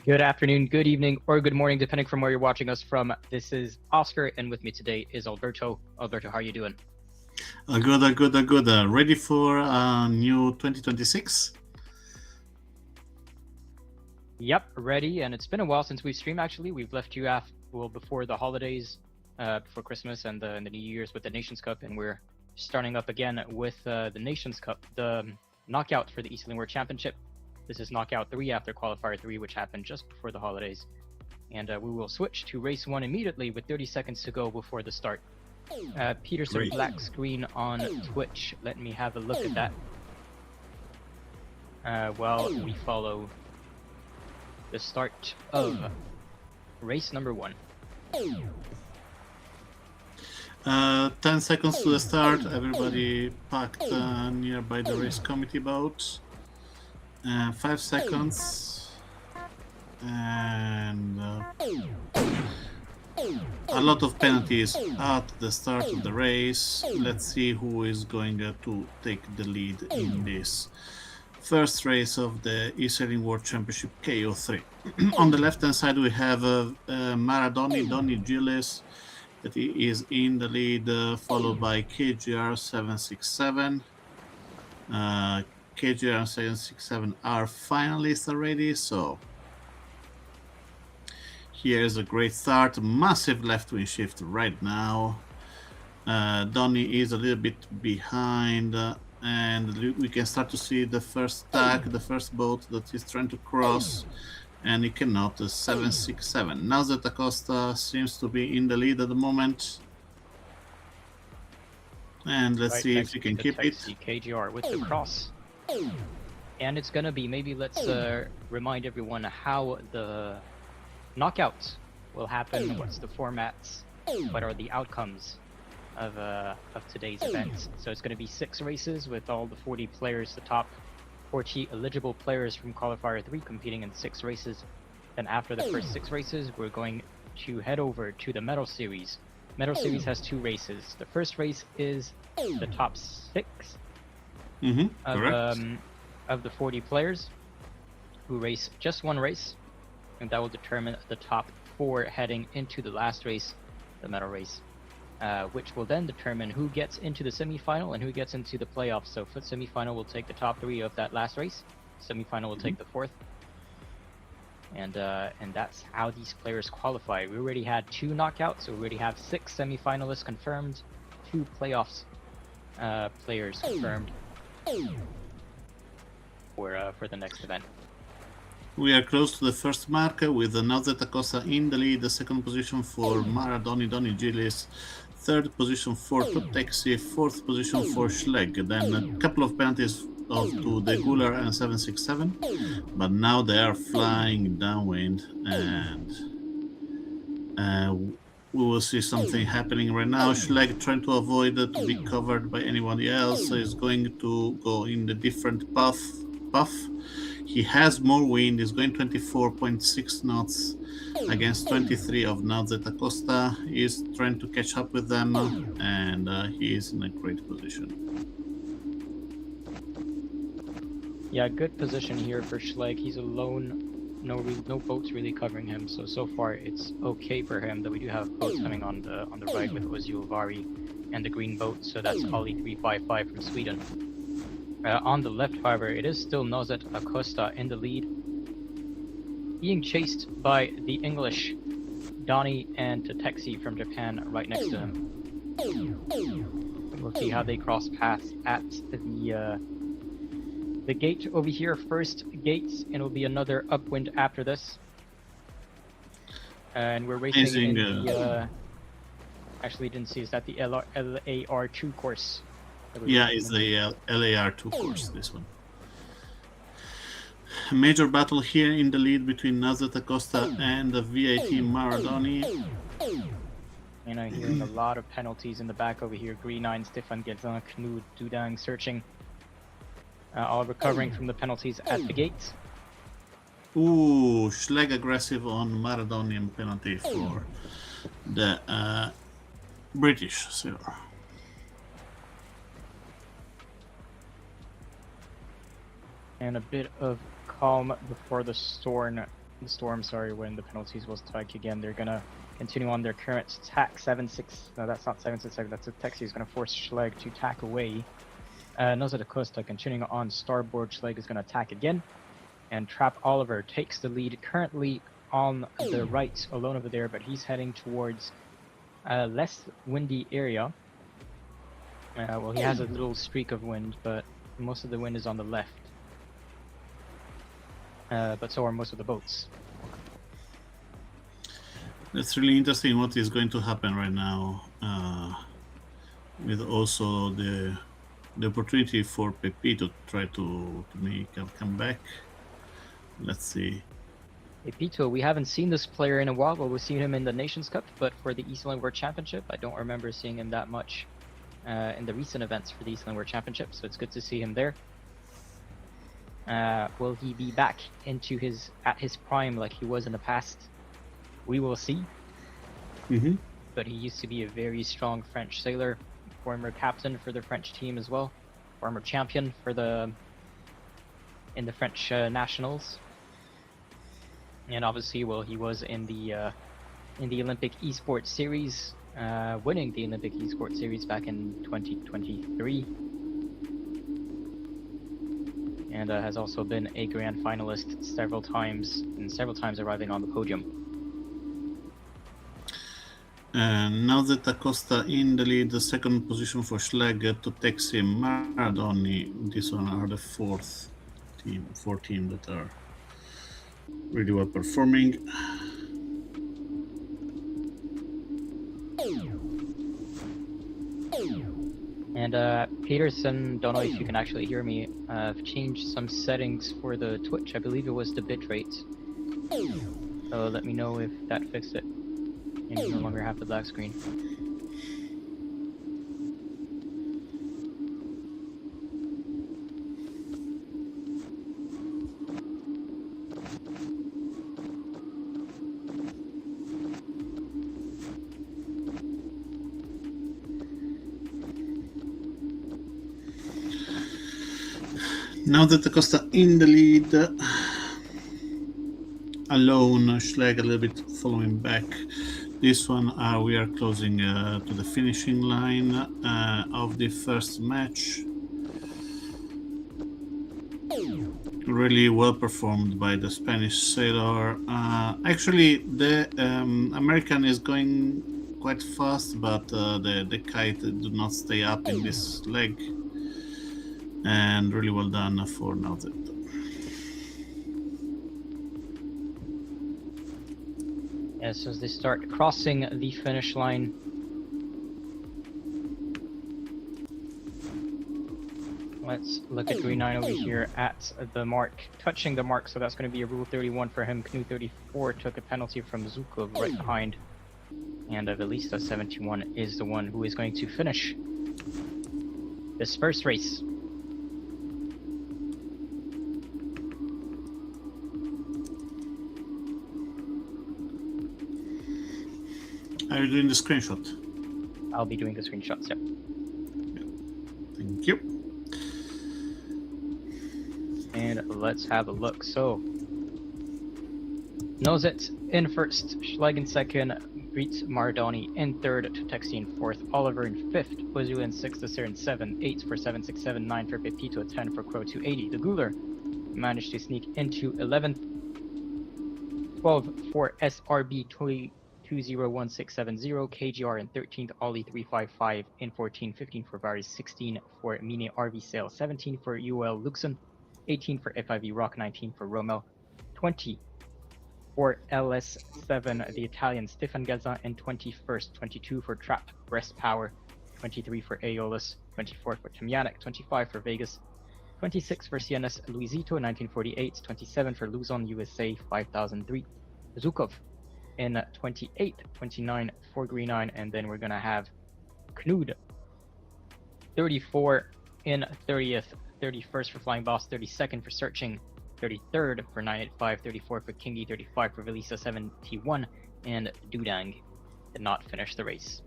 Good afternoon, good evening, or good morning, depending from where you're watching us from. This is Oscar, and with me today is Alberto. Alberto, how are you doing? Good. Ready for new 2026? Yep, ready. And it's been a while since we've streamed. Actually, we've left you before the holidays, before Christmas and the New Year's with the Nations Cup, and we're starting up again with the Nations Cup, the knockout for the eSailing World Championship. This is knockout 3 after qualifier 3, which happened just before the holidays. And we will switch to race 1 immediately with 30 seconds to go before the start. Peterson Great. black screen on Twitch. Let me have a look at that while we follow the start of race number 1. 10 seconds to the start. Everybody packed nearby the race committee boat. 5 seconds. And a lot of penalties at the start of the race. Let's see who is going to take the lead in this first race of the eSailing World Championship KO3. On the left hand side we have Donny Gilles, that he is in the lead, followed by KGR 767. KGR 767 are finalists already, so here's a great start. Massive left wing shift right now. Donny is a little bit behind, and we can start to see the first tag, the first boat that he's trying to cross, and he cannot. 767. Now that Acosta seems to be in the lead at the moment, and let's see if he can keep it. KGR with the cross. And it's gonna be, maybe let's remind everyone how the knockouts will happen, what's the formats, what are the outcomes of today's event. So it's going to be 6 races with all the 40 players, the top 40 eligible players from Qualifier 3 competing in 6 races. Then after the first 6 races, we're going to head over to the Medal Series. Medal Series has 2 races. The first race is the top 6 of the 40 players who race just one race, and that will determine the top 4 heading into the last race, the medal race, which will then determine who gets into the semifinal and who gets into the playoffs. So for semifinal, we'll take the top 3 of that last race. Semifinal will take the 4th, and that's how these players qualify. We already had 2 knockouts, so we already have 6 semifinalists confirmed, 2 playoffs players confirmed for the next event. We are close to the first mark with Nazet Acosta in the lead, the second position for Donny Gilles, third position for Tutexi, fourth position for Schlegg. Then a couple of penalties to the Guller and 767, but now they are flying downwind, and we will see something happening right now. Schlegg trying to avoid to be covered by anybody else, so is going to go in the different puff. He has more wind. He's going 24.6 knots against 23 of Nazet Acosta. He's trying to catch up with them, and he is in a great position. Yeah, good position here for Schlegg. He's alone. No boats really covering him. So far it's okay for him. Though we do have boats coming on the right with Ozio Vari and the green boat. So that's Ollie 355 from Sweden. On the left, however, it is still Nazet Acosta in the lead, being chased by the English Donny and Tatexi from Japan right next to him. We'll see how they cross paths at the gate over here. First gate, and it'll be another upwind after this. And we're racing in the actually didn't see, is that the LAR2 course? Yeah, it's the LAR2 course, this one. Major battle here in the lead between Nazet Acosta and the VIT Maradoni. And I'm hearing a lot of penalties in the back over here. Green 9, Stefan Guetin, Knud Dudang searching. All recovering from the penalties at the gate. Ooh, Schlegg aggressive on Maradonian penalty for the British sailor. And a bit of calm before the storm Storm, sorry, when the penalties will strike again. They're gonna continue on their current tack 7-6. No, that's not 7-6. That's a taxi. Is gonna force Schleg to tack away. Noza da Costa continuing on starboard. Schleg is gonna attack again, and Trap Oliver takes the lead currently on the right, alone over there, but he's heading towards a less windy area. Well, he has a little streak of wind, but most of the wind is on the left. But so are most of the boats. That's really interesting what is going to happen right now, with also the opportunity for Pepi to try to make a comeback. Let's see. Pepito, we haven't seen this player in a while. Well, we've seen him in the Nations Cup, but for the eSailing World Championship, I don't remember seeing him that much in the recent events for the eSailing World Championship, so it's good to see him there. Will he be back into at his prime like he was in the past? We will see. Mm-hmm. But he used to be a very strong French sailor, former captain for the French team as well, former champion for in the French nationals, and obviously, well, he was in the Olympic Esports Series, winning the Olympic Esports Series back in 2023. And has also been a grand finalist several times, and several times arriving on the podium. And now that Acosta in the lead, the second position for Schleg to Texi Maradoni. These one are the four teams that are really well performing. And Peterson, don't know if you can actually hear me. I've changed some settings for the Twitch. I believe it was the bitrate. So let me know if that fixed it. And you no longer have the black screen. Now that Acosta in the lead, alone, Schleg a little bit following back. This one, we are closing to the finishing line of the first match. Really well performed by the Spanish sailor. Actually, the American is going quite fast, but the kite do not stay up in this leg. And really well done for Nauzet. Yes, as they start crossing the finish line. Let's look at Green 9 over here at the mark, touching the mark, so that's going to be a Rule 31 for him. Canoe 34 took a penalty from Zukov right behind. And Velista 71 is the one who is going to finish this first race. Are you doing the screenshot? I'll be doing the screenshots, yep. Thank you. And let's have a look. So, Nozet in first, Schleg in second, Beat Maradoni in third, Tutexi in fourth, Oliver in fifth, Ozu in sixth, Asir in seventh, 8 for 767, 9 for Pepito, 10 for Crow 280. The Guler managed to sneak into 11th, 12 for SRB 201670, KGR in 13th, Ollie 355 in 14, 15 for Varys, 16 for Mine RV Sale, 17 for UL Luxon, 18 for FIV Rock, 19 for Rommel, 20 for LS7, the Italian Stefan Gazza, and 21st, 22 for Trap Breast Power, 23 for Aeolus, 24 for Tamianic, 25 for Vegas, 26 for Sienas Luisito, 1948, 27 for Luzon USA, 5003, Zukov in 28th, 29 for Green 9, and then we're gonna have Knud 34 in 30th, 31st for Flying Boss, 32nd for Searching, 33rd for 985, 34 for Kingy, 35 for Velisa 71, and Dudang did not finish the race.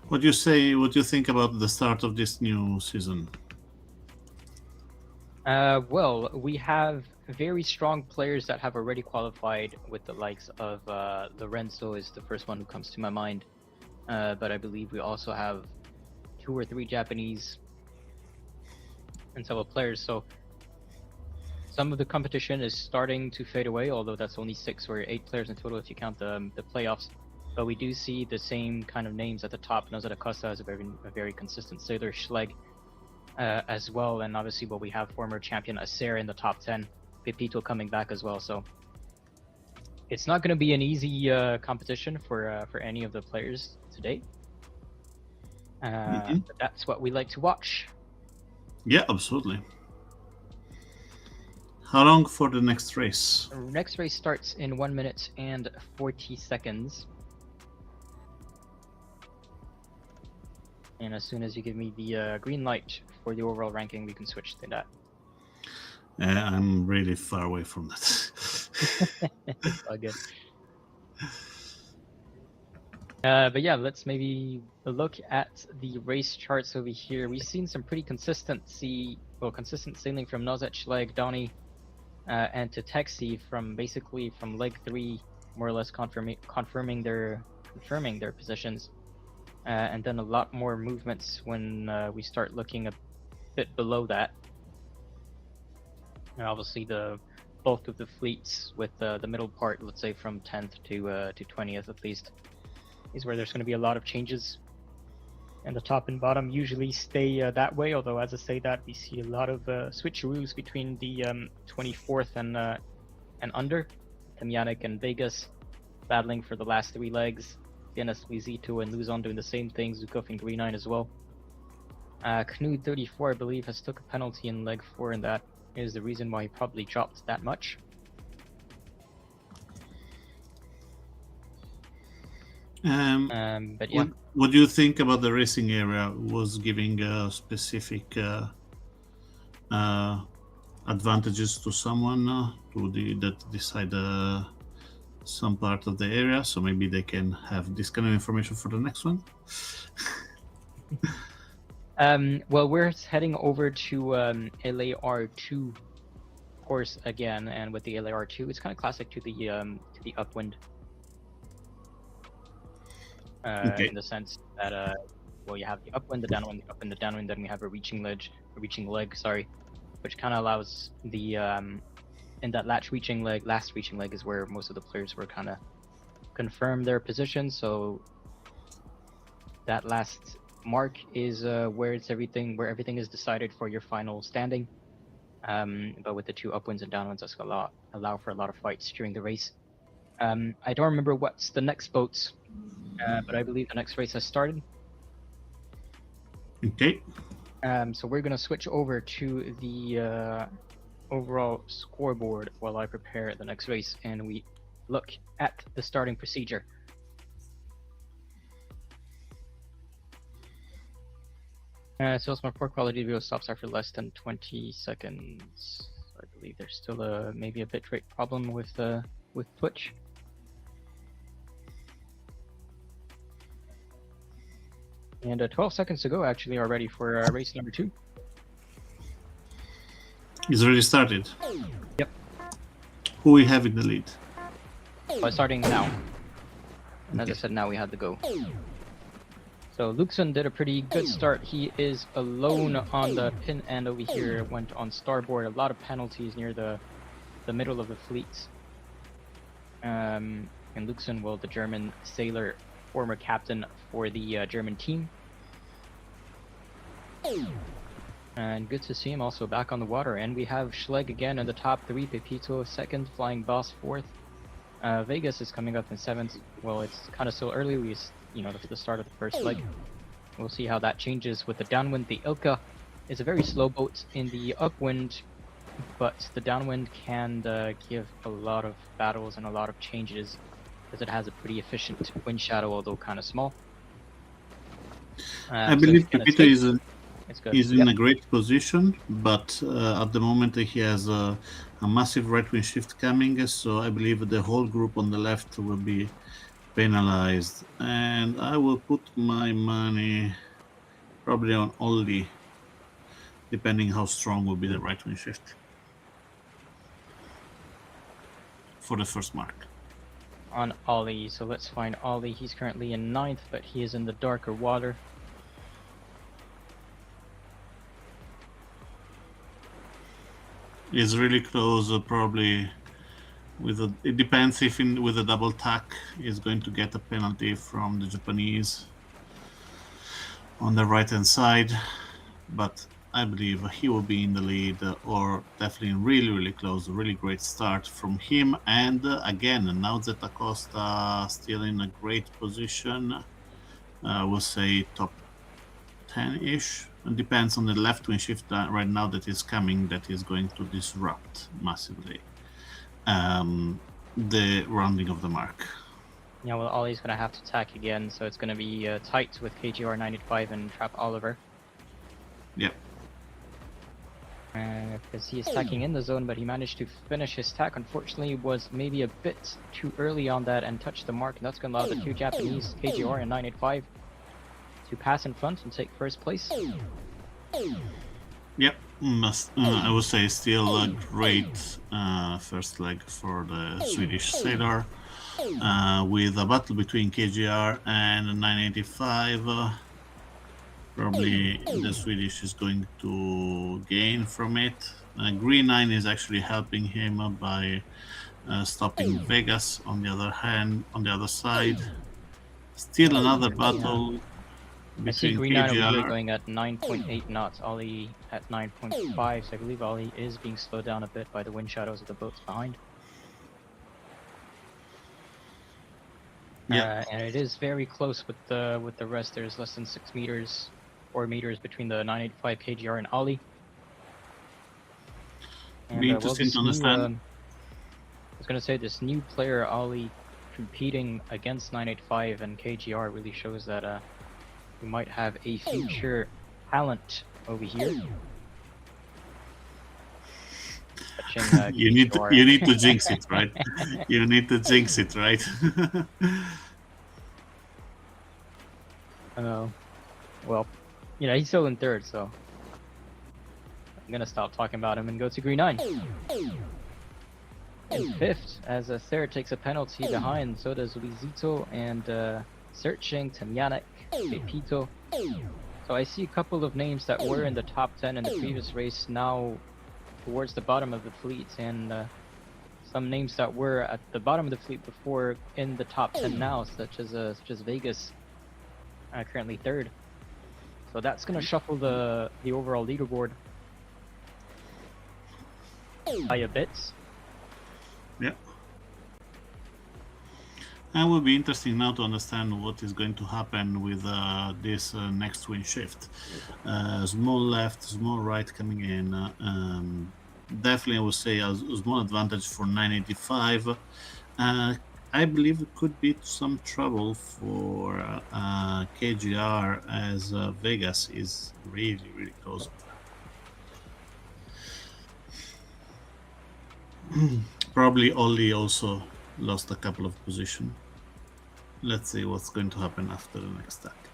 What do you say? What do you think about the start of this new season? Well, we have very strong players that have already qualified with the likes of Lorenzo is the first one who comes to my mind. But I believe we also have 2 or 3 Japanese and several players. So some of the competition is starting to fade away, although that's only 6 or 8 players in total if you count the playoffs. But we do see the same kind of names at the top. Nozada Costa is a very consistent sailor. Schlegg as well, and obviously, we have former champion Acer in the top 10. Pepito coming back as well. So it's not going to be an easy competition for any of the players today. But that's what we like to watch. Yeah, absolutely. How long for the next race? The next race starts in 1 minute and 40 seconds. And as soon as you give me the green light for the overall ranking, we can switch to that. I'm really far away from that. It's all good. But yeah, let's maybe look at the race charts over here. We've seen some pretty consistent sailing from Nozet, Schlegg, Donny, and to Texi from leg 3, more or less confirming their positions, and then a lot more movements when we start looking a bit below that. And obviously, the bulk of the fleets with the middle part, let's say from 10th to 20th at least, is where there's going to be a lot of changes. And the top and bottom usually stay that way, although as I say that, we see a lot of switcheroos between the 24th and under. Temyanik and Vegas battling for the last 3 legs. Dennis Luizito and Luzon doing the same thing, Zukov and Green 9 as well. Knud 34, I believe, has took a penalty in leg 4, and that is the reason why he probably dropped that much. But yeah. What do you think about the racing area? Was giving specific advantages to someone that decide some part of the area, so maybe they can have this kind of information for the next one? Well, we're heading over to LAR2 course again, and with the LAR2, it's kind of classic to the upwind. In the sense that you have the upwind, the downwind, the upwind, the downwind, then we have a reaching leg, which kind of allows the in that last reaching leg is where most of the players were kind of confirm their position. So that last mark is where everything is decided for your final standing. But with the 2 upwinds and downwinds, that's allow for a lot of fights during the race. I don't remember what's the next boats, but I believe the next race has started. Okay. So we're gonna switch over to the overall scoreboard while I prepare the next race, and we look at the starting procedure. So my poor quality video stops after less than 20 seconds. I believe there's still maybe a bitrate problem with Twitch. And 12 seconds to go actually already for race number 2. It's already started. Yep. Who we have in the lead? Starting now. And as I said, now we had to go. So Luxon did a pretty good start. He is alone on the pin end over here. Went on starboard. A lot of penalties near the middle of the fleet. And Luxon, well, the German sailor, former captain for the German team. And good to see him also back on the water. And we have Schlegg again in the top 3, Pepito 2nd, Flying Boss 4th. Vegas is coming up in 7th. Well, it's kind of still early. The start of the first leg. We'll see how that changes with the downwind. The Ilka is a very slow boat in the upwind, but the downwind can give a lot of battles and a lot of changes, because it has a pretty efficient wind shadow, although kind of small. I believe Pepito is in Yep. a great position, but at the moment he has a massive right wing shift coming, so I believe the whole group on the left will be penalized, and I will put my money probably on Ollie, depending how strong will be the right wing shift. for the first mark. On Ollie, so let's find Ollie. He's currently in 9th, but he is in the darker water. Is really close, probably. It depends if with a double tack is going to get a penalty from the Japanese on the right hand side, but I believe he will be in the lead, or definitely really close. A really great start from him, and again, now that Acosta still in a great position, we'll say top 10-ish. It depends on the left wing shift right now that is coming, that is going to disrupt massively the rounding of the mark. Yeah, well, Ollie's going to have to tack again, so it's going to be tight with KGR 985 and Trap Oliver. Yep. Because he is tacking in the zone, but he managed to finish his tack. Unfortunately, was maybe a bit too early on that and touched the mark, and that's going to allow the two Japanese, KGR and 985, to pass in front and take first place. Yep, I would say still a great first leg for the Swedish sailor, with a battle between KGR and 985. Probably the Swedish is going to gain from it. Green 9 is actually helping him by stopping Vegas on the other side. Still another battle. I see Green 9 over here going at 9.8 knots, Ollie at 9.5, so I believe Ollie is being slowed down a bit by the wind shadows of the boats behind. Yeah. And it is very close with the rest. There's less than 6 meters, 4 meters between the 985 KGR and Ollie. And, be interesting to understand. I was going to say, this new player, Ollie, competing against 985 and KGR really shows that we might have a future talent over here. Touching, you need to jinx it, right? You need to jinx it, right? Well, you know, he's still in 3rd, so I'm gonna stop talking about him and go to Green 9. In 5th, as a third takes a penalty behind, so does Luisito and searching Tamyanek, Pepito. So I see a couple of names that were in the top 10 in the previous race now towards the bottom of the fleet, and some names that were at the bottom of the fleet before in the top 10 now, such as Vegas, currently 3rd. So that's gonna shuffle the overall leaderboard by a bit. Yeah. And it will be interesting now to understand what is going to happen with this next wind shift. Small left, small right coming in. Definitely, I would say a small advantage for 985. I believe it could be some trouble for KGR, as Vegas is really close. Probably Ollie also lost a couple of positions. Let's see what's going to happen after the next stack.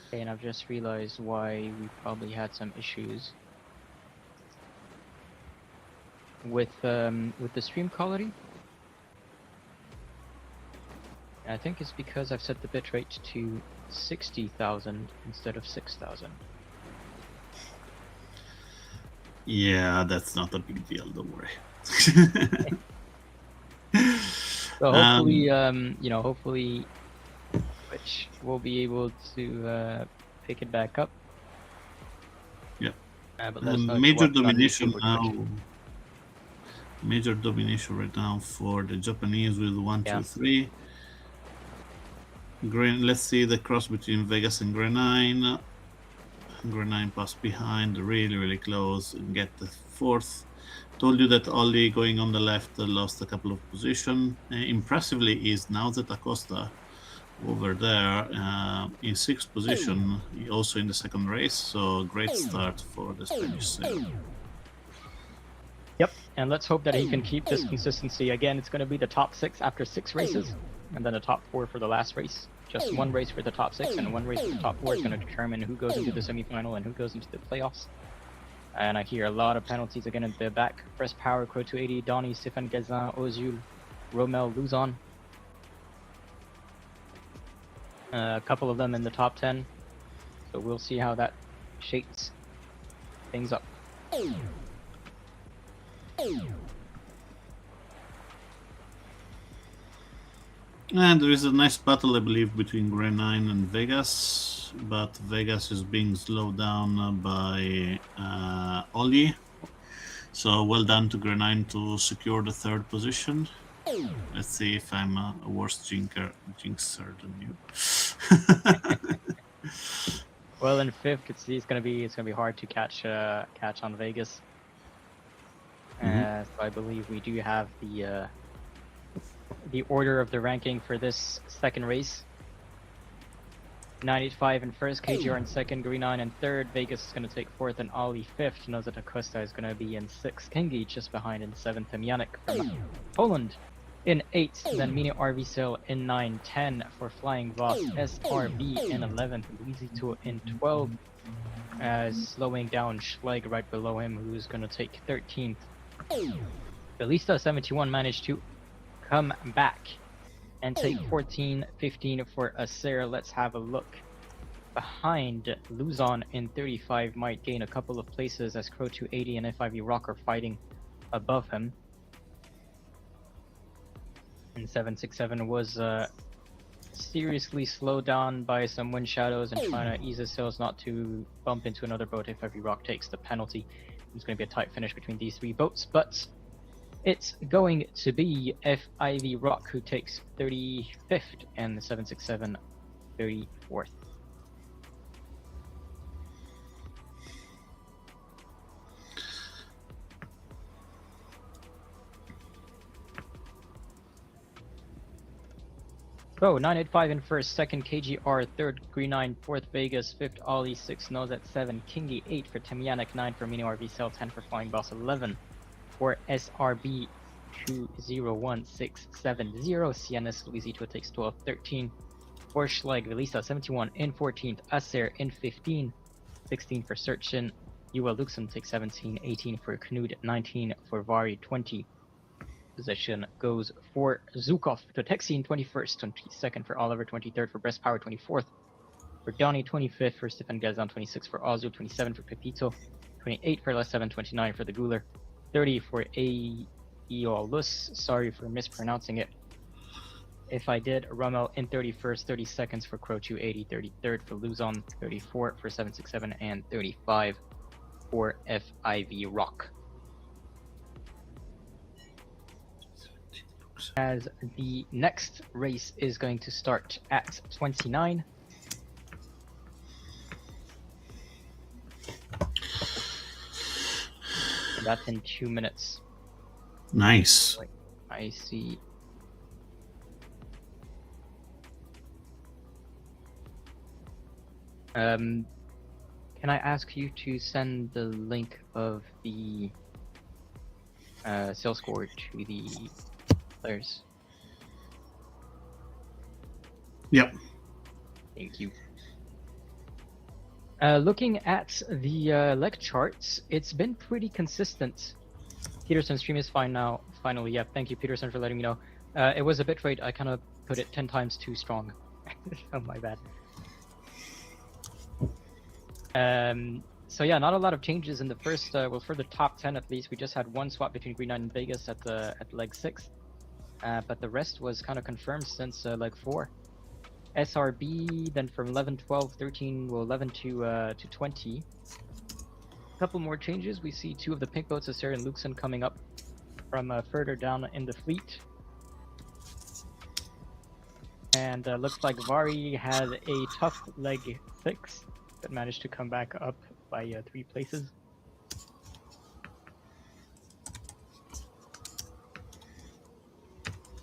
Okay, and I've just realized why we probably had some issues with the stream quality. I think it's because I've set the bitrate to 60,000 instead of 6,000. Yeah, that's not a big deal, don't worry. So hopefully, hopefully Twitch will be able to pick it back up. Yeah. But let's not major watch on domination YouTube or now. Twitch. Major domination right now for the Japanese with 1, 2, 3. Green. Let's see the cross between Vegas and Green 9. Green 9 pass behind, really close, and get the 4th. Told you that Ollie going on the left lost a couple of positions. Impressively is now that Acosta over there in 6th position, also in the second race. So great start for the Spanish sailor. Yep, and let's hope that he can keep this consistency. Again, it's going to be the top 6 after 6 races. and then the top 4 for the last race. Just one race for the top 6 and one race for the top 4 is going to determine who goes into the semifinal and who goes into the playoffs. And I hear a lot of penalties again at the back. Press Power, Crow 280, Donny, Stéphane Gazin, Ozul, Romel, Luzon. A couple of them in the top 10. So we'll see how that shapes things up. And there is a nice battle, I believe, between Grey 9 and Vegas, but Vegas is being slowed down by Oli. So well done to Grey 9 to secure the 3rd position. Let's see if I'm a worse jinxer than you. Well, in 5th, it's gonna be hard to catch on Vegas. So I believe we do have the order of the ranking for this 2nd race. 985 in 1st, KGR in 2nd, Green 9 in 3rd, Vegas is going to take 4th, and Ali 5th. Noza Costa is going to be in 6th, Kingi just behind in 7th, and Janek from Poland in 8th, then Mini RV Sail in 9, 10 for Flying Voss, SRB in 11th, Luizito in 12th, slowing down Schleg right below him, who's going to take 13th. Belista 71 managed to come back and take 14, 15 for Acer. Let's have a look. Behind, Luzon in 35 might gain a couple of places as Crow 280 and FIV Rock are fighting above him. And 767 was seriously slowed down by some wind shadows and trying to ease his sails not to bump into another boat if FIV Rock takes the penalty. It's going to be a tight finish between these 3 boats, but it's going to be FIV Rock who takes 35th and the 767 34th. So 985 in 1st, 2nd KGR, 3rd Green 9, 4th Vegas, 5th Ollie, 6th Nose at 7, Kingi 8 for Temianic, 9 for Mini RV Cell, 10 for Flying Boss, 11 for SRB 201670, CNS Luizito takes 12, 13 for Schleg, Velisa 71 in 14th, Acer in 15, 16 for Searchin, Yua Luxem takes 17, 18 for Knud, 19 for Vari, 20 position goes for Zukov, Totexi 21st, 22nd for Oliver, 23rd for Breast Power, 24th for Donny, 25th for Stefan Gazan, 26th for Ozu, 27 for Pepito, 28 for Les 7, 29 for the Guler, 30 for Aeolus, sorry for mispronouncing it. If I did, Rommel in 31st, 32nd for Crow 280, 33rd for Luzon, 34 for 767, and 35 for FIV Rock. As the next race is going to start at 29. That's in 2 minutes. Nice. I see. Can I ask you to send the link of the sales score to the players? Yep. Thank you. Looking at the leg charts, it's been pretty consistent. Peterson's stream is fine now. Finally, yeah. Thank you, Peterson, for letting me know. It was a bit rate. I kind of put it 10 times too strong. Oh, my bad. So yeah, not a lot of changes in the first. Well, for the top 10 at least, we just had one swap between Green 9 and Vegas at leg 6. But the rest was kind of confirmed since leg 4. SRB, then from 11, 12, 13, well, 11 to 20. A couple more changes. We see 2 of the pink boats, Acer and Luxon, coming up from further down in the fleet. And looks like Vari had a tough leg 6 that managed to come back up by 3 places.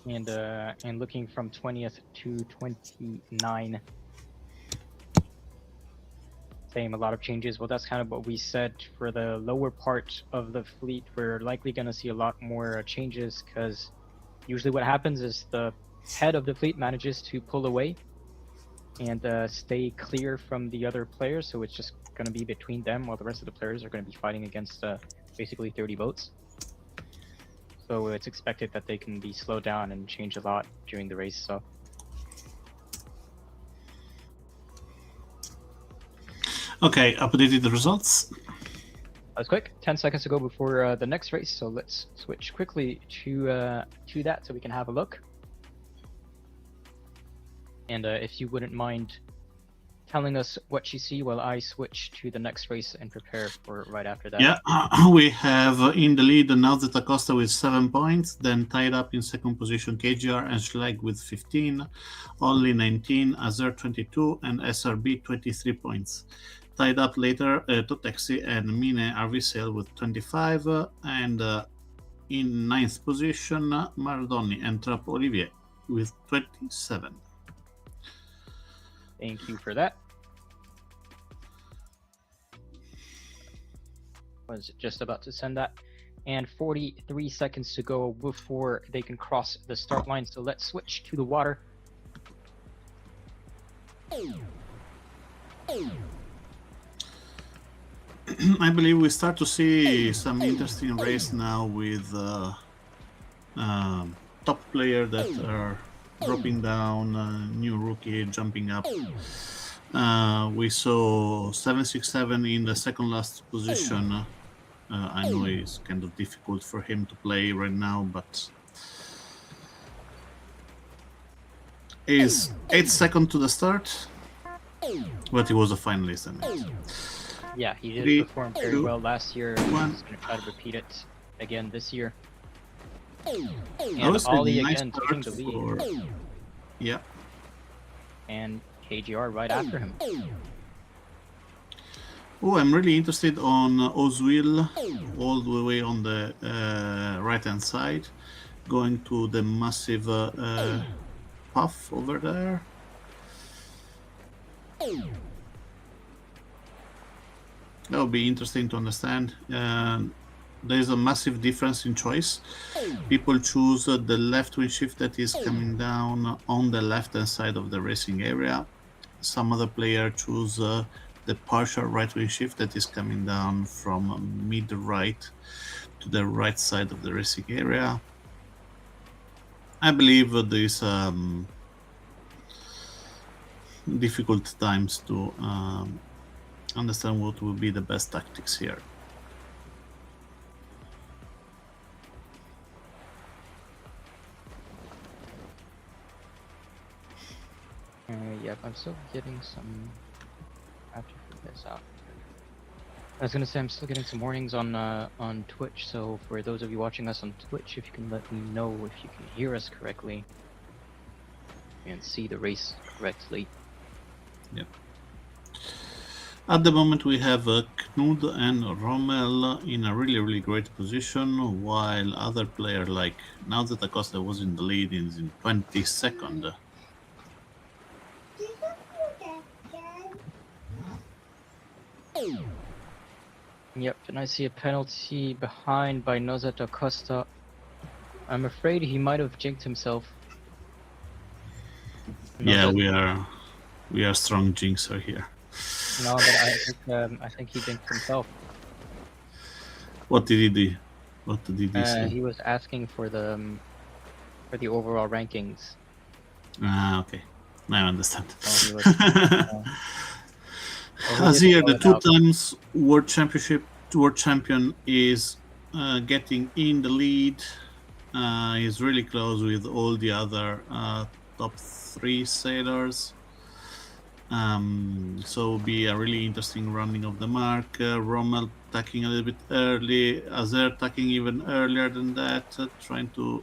And looking from 20th to 29. Same, a lot of changes. Well, that's kind of what we said for the lower part of the fleet. We're likely going to see a lot more changes because usually what happens is the head of the fleet manages to pull away and stay clear from the other players, so it's just going to be between them, while the rest of the players are going to be fighting against basically 30 boats. So it's expected that they can be slowed down and change a lot during the race. So Okay, updated the results. that was quick. 10 seconds to go before the next race. So let's switch quickly to that so we can have a look. And if you wouldn't mind telling us what you see while I switch to the next race and prepare for right after that. Yeah, we have in the lead now that Acosta with 7 points, then tied up in second position KGR and Schlag with 15, only 19, Azer 22, and SRB 23 points. Tied up later, Totexi and Mine RV with 25, and in ninth position, Maradoni and Trap Olivier with 27. Thank you for that. Was just about to send that. And 43 seconds to go before they can cross the start line. So let's switch to the water. I believe we start to see some interesting race now with top player that are dropping down, new rookie jumping up. We saw 767 in the second last position. I know it's kind of difficult for him to play right now, but is 8 seconds to the start, but he was a finalist. Yeah, he did 3, perform very 2, well last year. 1. He's going to try to repeat it again this year. And was a Ollie nice again taking the lead. for- Yeah. And KGR right after him. Oh, I'm really interested on Ozwil, all the way on the right-hand side, going to the massive puff over there. That would be interesting to understand. There is a massive difference in choice. People choose the left wing shift that is coming down on the left-hand side of the racing area. Some other player choose the partial right wing shift that is coming down from mid-right to the right side of the racing area. I believe there is difficult times to understand what will be the best tactics here. Yep, I'm still getting some. I have to figure this out. I was gonna say I'm still getting some warnings on Twitch. So for those of you watching us on Twitch, if you can let me know if you can hear us correctly and see the race correctly. Yep. At the moment, we have Knud and Rommel in a really great position, while other player like now that Acosta was in the lead is in 22nd. Yep, and I see a penalty behind by Nozat Acosta. I'm afraid he might have jinked himself. Yeah, Nozet- we are strong jinxer here. No, but I think he jinked himself. What did he do? What did he say? He was asking for the overall rankings. Ah, okay. Now I understand. So he was, well, he Azir, didn't the know about- 2 times world champion, is getting in the lead. He's really close with all the other top 3 sailors. So it'll be a really interesting running of the mark. Rommel attacking a little bit early, Azer attacking even earlier than that, trying to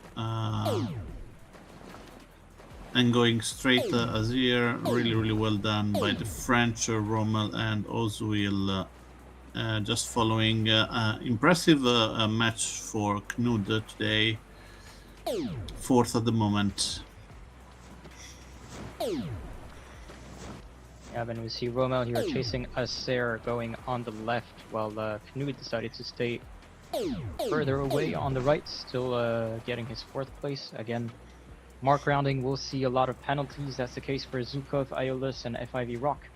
and going straight Azir. Really well done by the French, Rommel and Ozwil. Just following impressive match for Knud today, 4th at the moment. Yeah, then we see Rommel here chasing Acer going on the left, while Knud decided to stay further away on the right, still getting his 4th place. Again, Mark rounding, we'll see a lot of penalties. That's the case for Zukov, Iolus, and FIV Rock.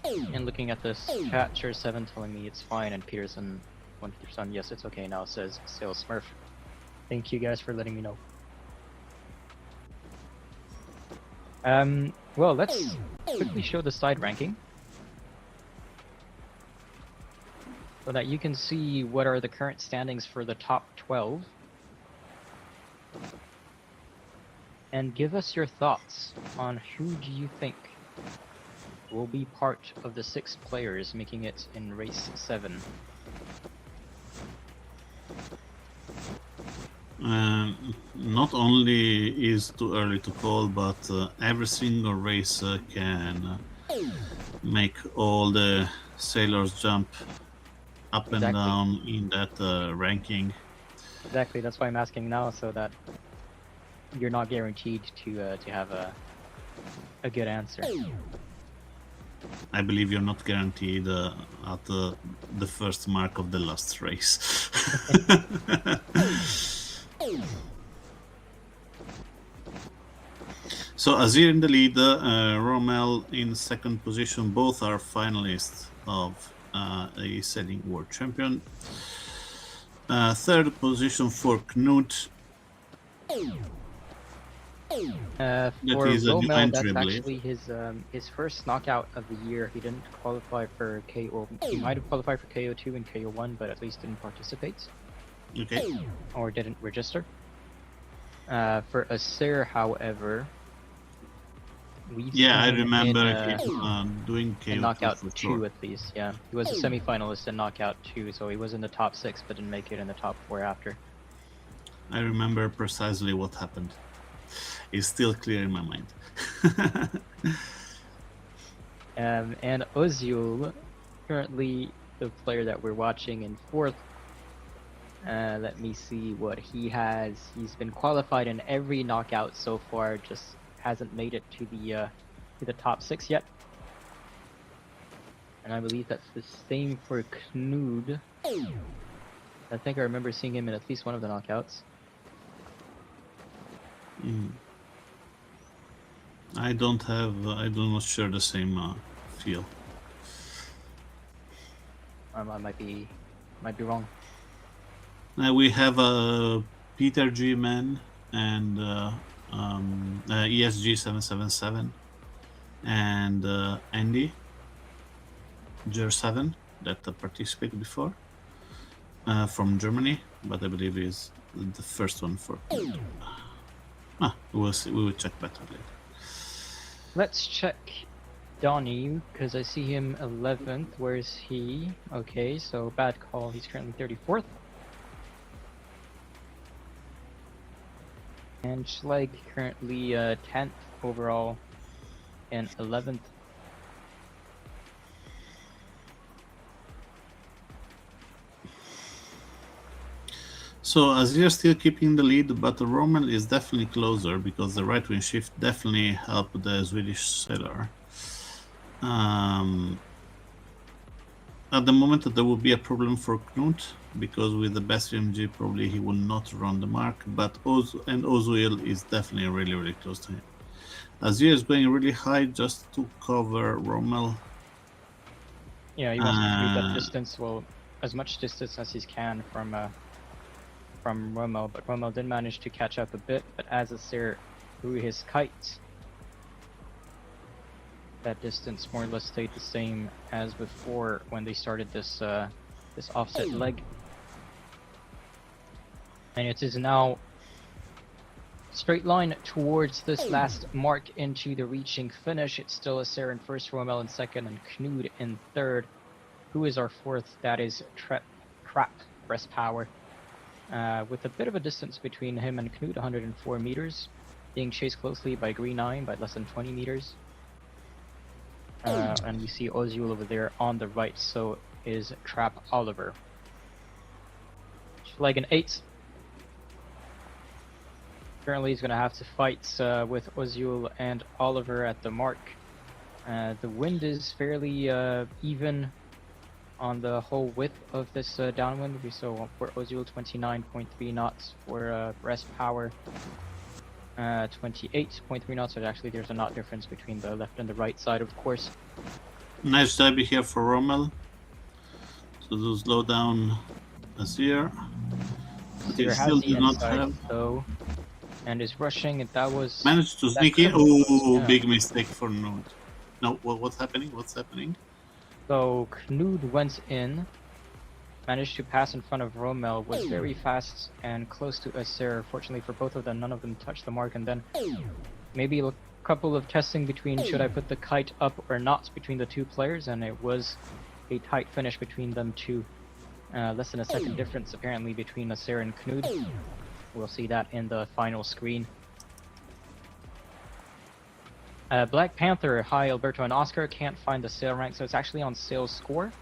And looking at this chat, Sure7 telling me it's fine, and Peterson, 1%, yes, it's okay now, says Sales Smurf. Thank you guys for letting me know. Well, let's quickly show the side ranking so that you can see what are the current standings for the top 12. And give us your thoughts on who do you think will be part of the 6 players making it in race 7. Not only is too early to call, but every single race can make all the sailors jump up and down in that ranking. Exactly, that's why I'm asking now, so that you're not guaranteed to have a good answer. I believe you're not guaranteed at the first mark of the last race. So Azir in the lead, Rommel in second position. Both are finalists of a eSailing World Champion. Third position for Knut. For Rommel, that's actually his first knockout of the year. He didn't qualify for KO. He might have qualified for KO2 and KO1, but at least didn't participate. Okay. Or didn't register. For Asir, however, I remember him doing KO2 knockout for 2 sure. at least. Yeah, he was a semi-finalist in knockout 2, so he was in the top 6, but didn't make it in the top 4 after. I remember precisely what happened. It's still clear in my mind. And Ozil, currently the player that we're watching in 4th. Let me see what he has. He's been qualified in every knockout so far, just hasn't made it to the top 6 yet. And I believe that's the same for Knud. I think I remember seeing him in at least one of the knockouts. I do not share the same feel. I might be wrong. We have Peter G. Man and ESG 777 and Andy Jer7 that participated before from Germany, but I believe is the first one for. We'll see. We will check better later. Let's check Donnie, because I see him 11th. Where is he? Okay, so bad call. He's currently 34th. And Schleg currently 10th overall and 11th. So Azir still keeping the lead, but Rommel is definitely closer because the right wing shift definitely helped the Swedish sailor. At the moment there will be a problem for Knut because with the best MG probably he will not run the mark, but Ozil is definitely really close to him. Azir is going really high just to cover Rommel. Yeah, he wants to keep that distance, well, as much distance as he can from Rommel, but Rommel did manage to catch up a bit, but as Azir threw his kite, that distance more or less stayed the same as before when they started this this offset leg. And it is now straight line towards this last mark into the reaching finish. It's still Azir in first, Rommel in second, and Knud in third. Who is our fourth? That is Trap Breast Power. With a bit of a distance between him and Knut, 104 meters, being chased closely by Green 9 by less than 20 meters. And we see Ozil over there on the right, so is Trap Oliver. Schleg an 8. Currently he's going to have to fight with Ozil and Oliver at the mark. The wind is fairly even on the whole width of this downwind. We saw for Ozil 29.3 knots for breast power. 28.3 knots. So actually, there's a knot difference between the left and the right side, of course. Nice dive here for Rommel. So to slow down Azir. But he Seer still has the did not inside, have. though, and is rushing. And that was Managed to that sneak could in. have been close, Oh, yeah. big mistake for Node. No, what's happening? What's happening? So Knud went in, managed to pass in front of Rommel, was very fast and close to Acer. Fortunately for both of them, none of them touched the mark, and then maybe a couple of testing between should I put the kite up or not between the two players, and it was a tight finish between them two. Less than a second difference apparently between Acer and Knud. We'll see that in the final screen. Black Panther, hi Alberto and Oscar, can't find the sale rank, so it's actually on sales score.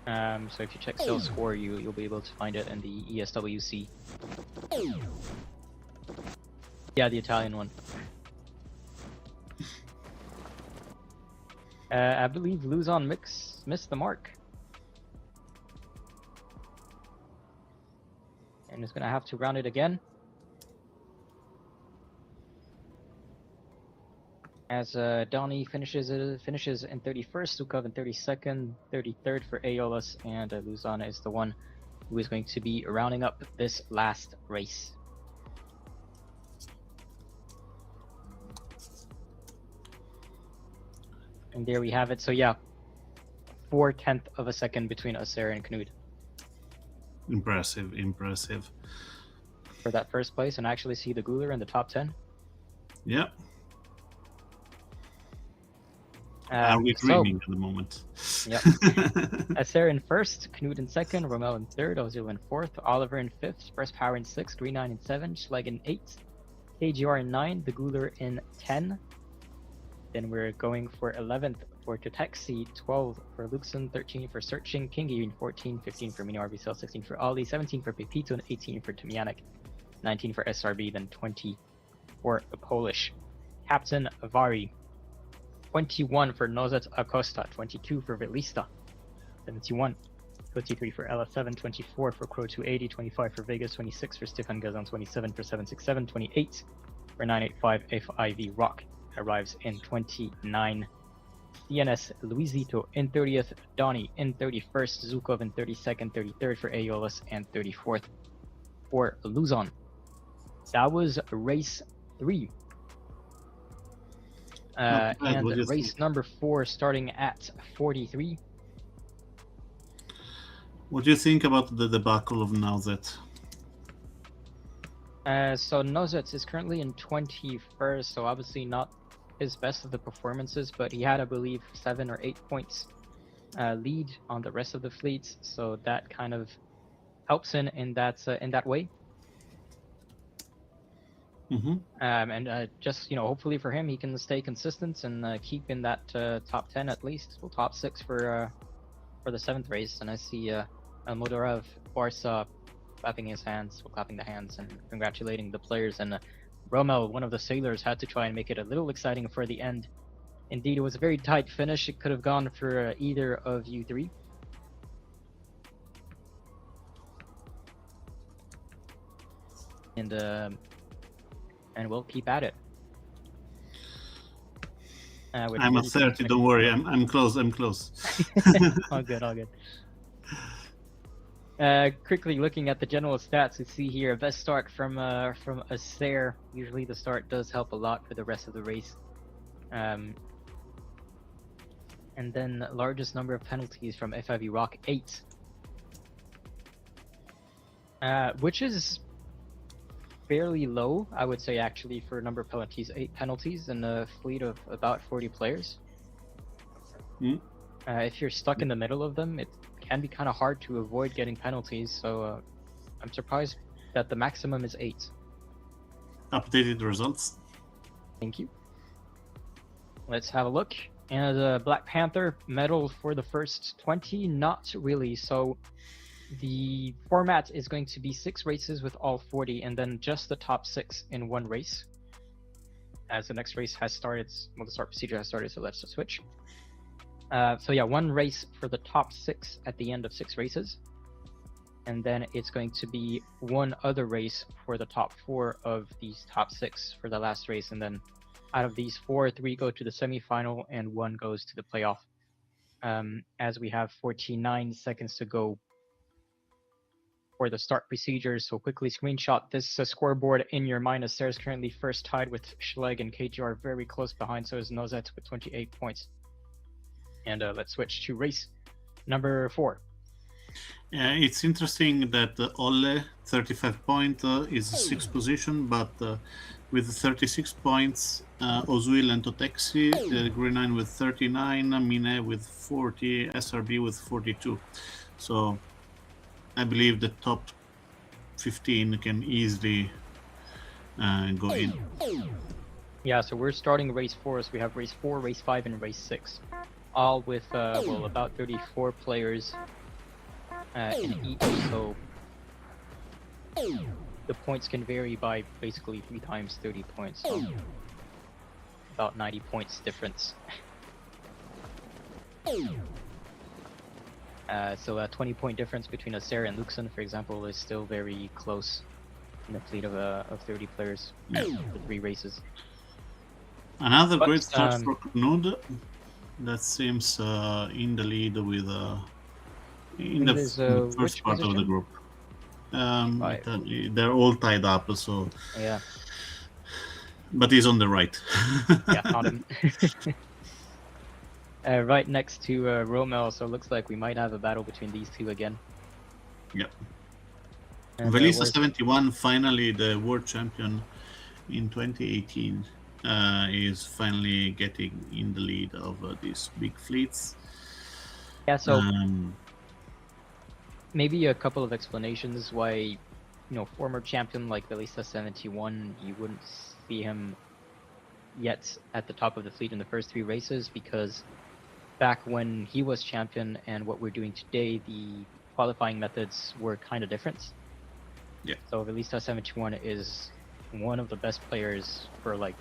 So if you check sales score, you'll be able to find it in the ESWC. Yeah, the Italian one. I believe Luzon missed the mark. And is gonna have to round it again. As Donnie finishes in 31st, Zukov in 32nd, 33rd for Aeolus, and Luzon is the one who is going to be rounding up this last race. And there we have it. So yeah, 4/10 of a second between Acer and Knud Impressive, impressive. for that first place, and I actually see the Guler in the top 10. Yeah. Are we dreaming at the moment? Yep. Acer in first, Knud in second, Rommel in third, Ozil in fourth, Oliver in fifth, Express Power in sixth, Green 9 in seven, Schleg in eighth, KGR in 9, the Guler in 10. Then we're going for 11th for Tutaxi, 12 for Luxon, 13 for Searching, Kingi in 14, 15 for Mini RBCL, 16 for Ali, 17 for Pepito, and 18 for Tomianic, 19 for SRB, then 20 for the Polish Captain Avari, 21 for Nozet Acosta, 22 for Velista, 71, 23 for LS7, 24 for Crow 280, 25 for Vegas, 26 for Stefan Gazan, 27 for 767, 28 for 985 FIV Rock arrives in 29. CNS Luisito in 30th, Donnie in 31st, Zukov in 32nd, 33rd for Aeolus, and 34th for Luzon. That was race 3. And race number 4 starting at 43. What do you think about the debacle of Nowzet? So Nozet is currently in 21st, so obviously not his best of the performances, but he had, I believe, 7 or 8 points lead on the rest of the fleets, so that kind of helps in that way. Mm-hmm. And just hopefully for him, he can stay consistent and keep in that top 10 at least, well, top 6 for the 7th race. And I see Modorav Barca clapping the hands and congratulating the players. And Rommel, one of the sailors, had to try and make it a little exciting for the end. Indeed, it was a very tight finish. It could have gone for either of you three. And we'll keep at it. I'm at 30, don't worry, I'm close. All good. Quickly looking at the general stats, we see here a best start from Acer. Usually the start does help a lot for the rest of the race. And then largest number of penalties from FIV Rock, 8. Which is fairly low, I would say, actually, for a number of penalties. 8 penalties in a fleet of about 40 players. If you're stuck in the middle of them, it can be kind of hard to avoid getting penalties, so I'm surprised that the maximum is 8. Updated results. Thank you. Let's have a look. And Black Panther medal for the first 20? Not really. So the format is going to be 6 races with all 40, and then just the top 6 in one race. As the next race has started, well, the start procedure has started, so let's just switch. So yeah, 1 race for the top 6 at the end of 6 races. and then it's going to be one other race for the top 4 of these top 6 for the last race, and then out of these 4, 3 go to the semifinal and 1 goes to the playoff. As we have 49 seconds to go for the start procedure, so quickly screenshot this scoreboard in your mind, as Sarah's currently first tied with Schleg, and KGR very close behind, so is Nozet with 28 points. And let's switch to race number 4. It's interesting that Olle, 35 points, is 6th position, but with 36 points, Ozil and Totexi, Green 9 with 39, Mine with 40, SRB with 42. So I believe the top 15 can easily go in. Yeah, so we're starting race 4, so we have race 4, race 5, and race 6. All with, well, about 34 players in each, so the points can vary by basically 3 times 30 points, so about 90 points difference. So a 20-point difference between Sarah and Luxon, for example, is still very close in a fleet of 30 players for 3 races. Another great start for Knud. That seems in the lead with in the first part position? of the group. They're all tied up, so yeah. But he's on the right. Yeah, not him. Right next to Romel, so it looks like we might have a battle between these 2 again. Yep. And Velista 71, finally the world champion in 2018, is finally getting in the lead of these big fleets. Yeah, so maybe a couple of explanations why, former champion like Velista 71, you wouldn't see him yet at the top of the fleet in the first 3 races, because back when he was champion and what we're doing today, the qualifying methods were kind of different. Yeah. So Velista 71 is one of the best players for like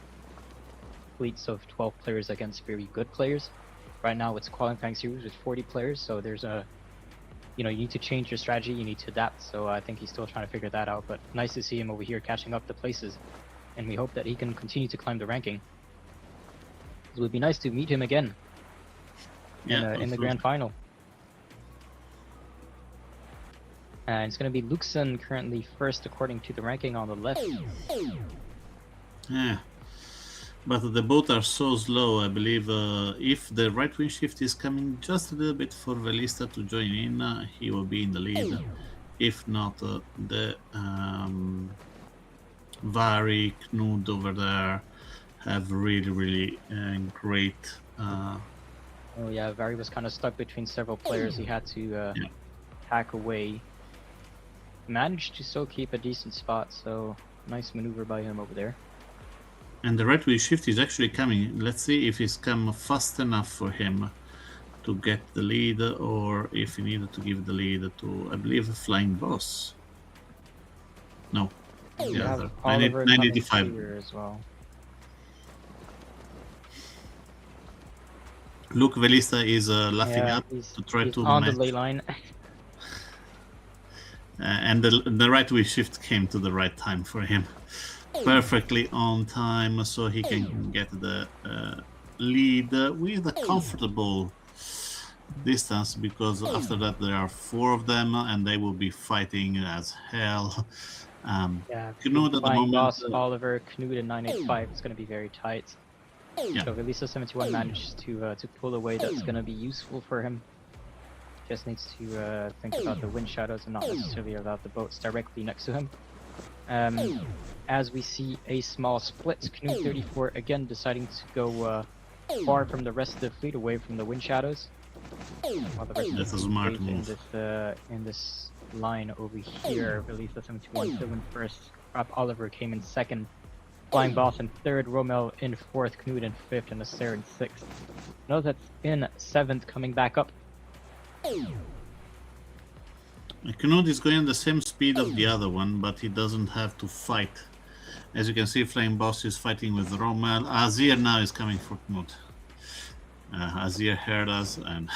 fleets of 12 players against very good players. Right now it's qualifying series with 40 players, so there's a, you need to change your strategy, you need to adapt, so I think he's still trying to figure that out, but nice to see him over here catching up the places, and we hope that he can continue to climb the ranking. It would be nice to meet him again in the grand final. And it's going to be Luxon currently first according to the ranking on the left. Yeah, but the boats are so slow. I believe if the right wing shift is coming just a little bit for Velista to join in, he will be in the lead. If not, the Vari, Knud over there have really great. Oh yeah, Vari was kind of stuck between several players. He had to hack away. Managed to still keep a decent spot, so nice maneuver by him over there. And the right wing shift is actually coming. Let's see if he's come fast enough for him to get the lead, or if he needed to give the lead to, I believe, a Flying Boss. No, the other. 985. As well. Look, Velista is laughing up to try to on match. the ley line. And the right wing shift came to the right time for him. Perfectly on time, so he can get the lead with a comfortable distance, because after that there are 4 of them and they will be fighting as hell. Knud at the moment, Boss, Oliver, Knud and 985 is going to be very tight. Yeah. So Velista 71 managed to pull away. That's going to be useful for him. Just needs to think about the wind shadows and not necessarily about the boats directly next to him. As we see a small split, Knud 34 again deciding to go far from the rest of the fleet, away from the wind shadows. While the rest That's of a the smart fleet move. in this line over here, Velista 71 still in first. Rob Oliver came in second. Flying Boss in third, Romel in fourth, Knud in fifth, and Acer in sixth. Notice that's in seventh, coming back up. Knud is going the same speed of the other one, but he doesn't have to fight. As you can see, Flame Boss is fighting with Rommel. Azir now is coming for Knud. Azir heard us and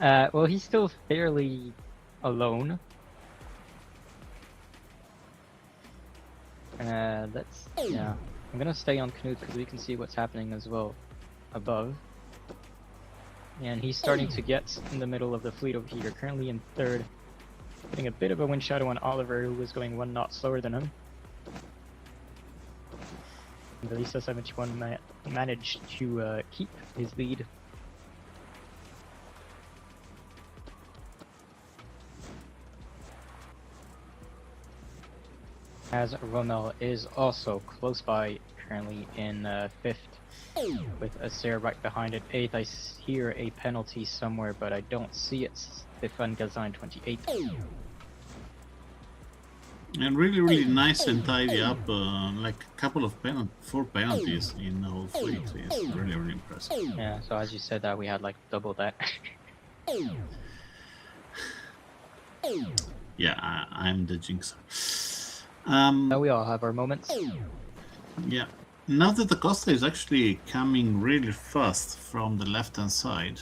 Well, he's still fairly alone. Yeah. I'm gonna stay on Knut because we can see what's happening as well above. And he's starting to get in the middle of the fleet over here, currently in third. Getting a bit of a wind shadow on Oliver, who was going 1 knot slower than him. And the Lisa 71 managed to keep his lead. As Rommel is also close by, currently in 5th, with Acer right behind it. 8th, I hear a penalty somewhere, but I don't see it. Stefan Gazan 28th. And really nice and tidy up, like a couple of 4 penalties in the whole fleet. It's really impressive. Yeah, so as you said that, we had like double that. Yeah, I'm the jinxer. Now we all have our moments. Yeah. Now that the Costa is actually coming really fast from the left-hand side,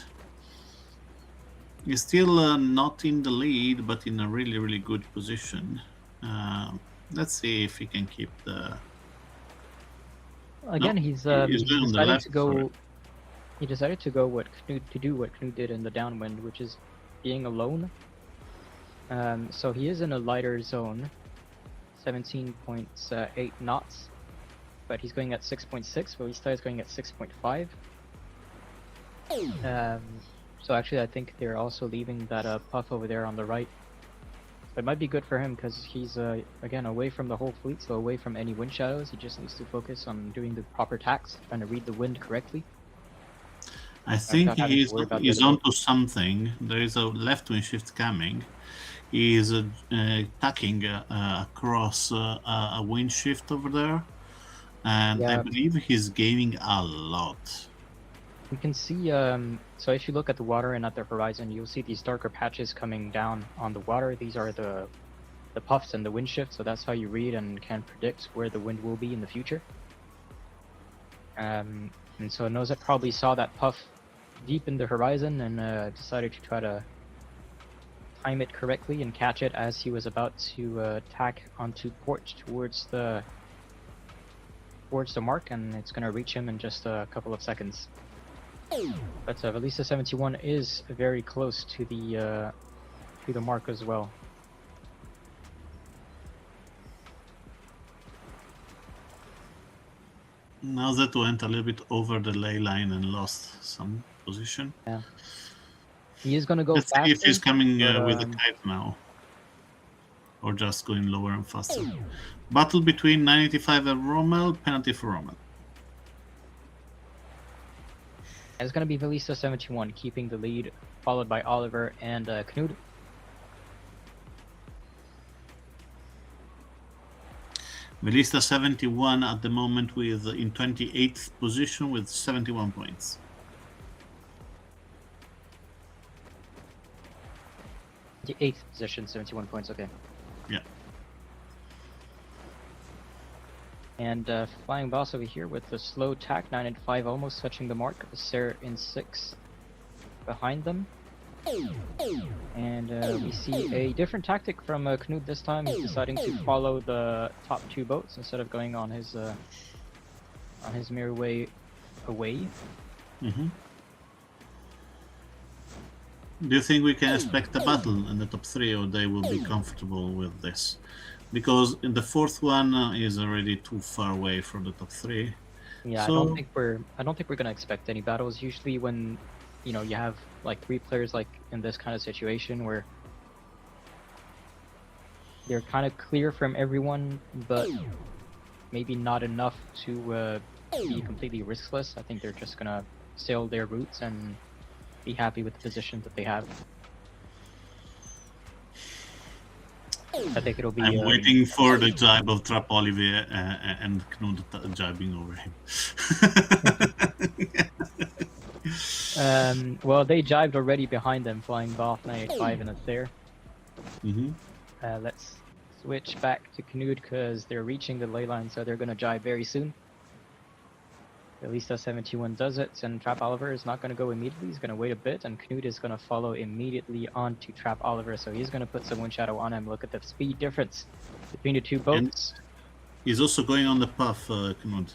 he's still not in the lead, but in a really good position. Let's see if he can keep the. Again, No, he decided to go. He decided to go what Knut did in the downwind, which is being alone. So he is in a lighter zone, 17.8 knots, but he's going at 6.6. Ballista is going at 6.5. So actually, I think they're also leaving that puff over there on the right. It might be good for him because he's again away from the whole fleet, so away from any wind shadows. He just needs to focus on doing the proper tacks, trying to read the wind correctly. I think he's onto something. There is a left wind shift coming. He is tacking across a wind shift over there, and Yeah. I believe he's gaining a lot. We can see, so if you look at the water and at the horizon, you'll see these darker patches coming down on the water. These are the puffs and the wind shift, so that's how you read and can predict where the wind will be in the future. And so Nozet probably saw that puff deep in the horizon and decided to try to time it correctly and catch it as he was about to tack onto port towards the mark, and it's going to reach him in just a couple of seconds. But Valisa 71 is very close to the mark as well. Now that went a little bit over the ley line and lost some position. Yeah. He is going to go Let's faster. see if he's coming with a kite now. Or just going lower and faster. Battle between 985 and Rommel, penalty for Rommel. It's going to be Valisa 71 keeping the lead, followed by Oliver and Knut. Velista 71 at the moment with in 28th position with 71 points. The 8th position, 71 points, okay. Yeah. And Flying Boss over here with the slow tack, 9 and 5, almost touching the mark. Sarah in 6 behind them. And we see a different tactic from Knut this time. He's deciding to follow the top 2 boats instead of going on his merry way away. Mm-hmm. Do you think we can expect a battle in the top 3, or they will be comfortable with this? Because in the 4th one is already too far away from the top 3. Yeah, so... I don't think we're gonna expect any battles. Usually, when you have like 3 players, like in this kind of situation, where they're kind of clear from everyone, but maybe not enough to be completely riskless. I think they're just gonna sail their routes and be happy with the position that they have. I think it'll be. I'm waiting for the jibe of Trap Olivier and Knut jibing over him. Well, they jibed already behind them, flying Bath 985 and a there. Let's switch back to Knut because they're reaching the ley line, so they're going to jibe very soon. Velista 71 does it, and Trap Oliver is not going to go immediately. He's going to wait a bit, and Knut is going to follow immediately on to Trap Oliver. So he's going to put some Wind Shadow on him. Look at the speed difference between the two boats. And he's also going on the puff, Knut.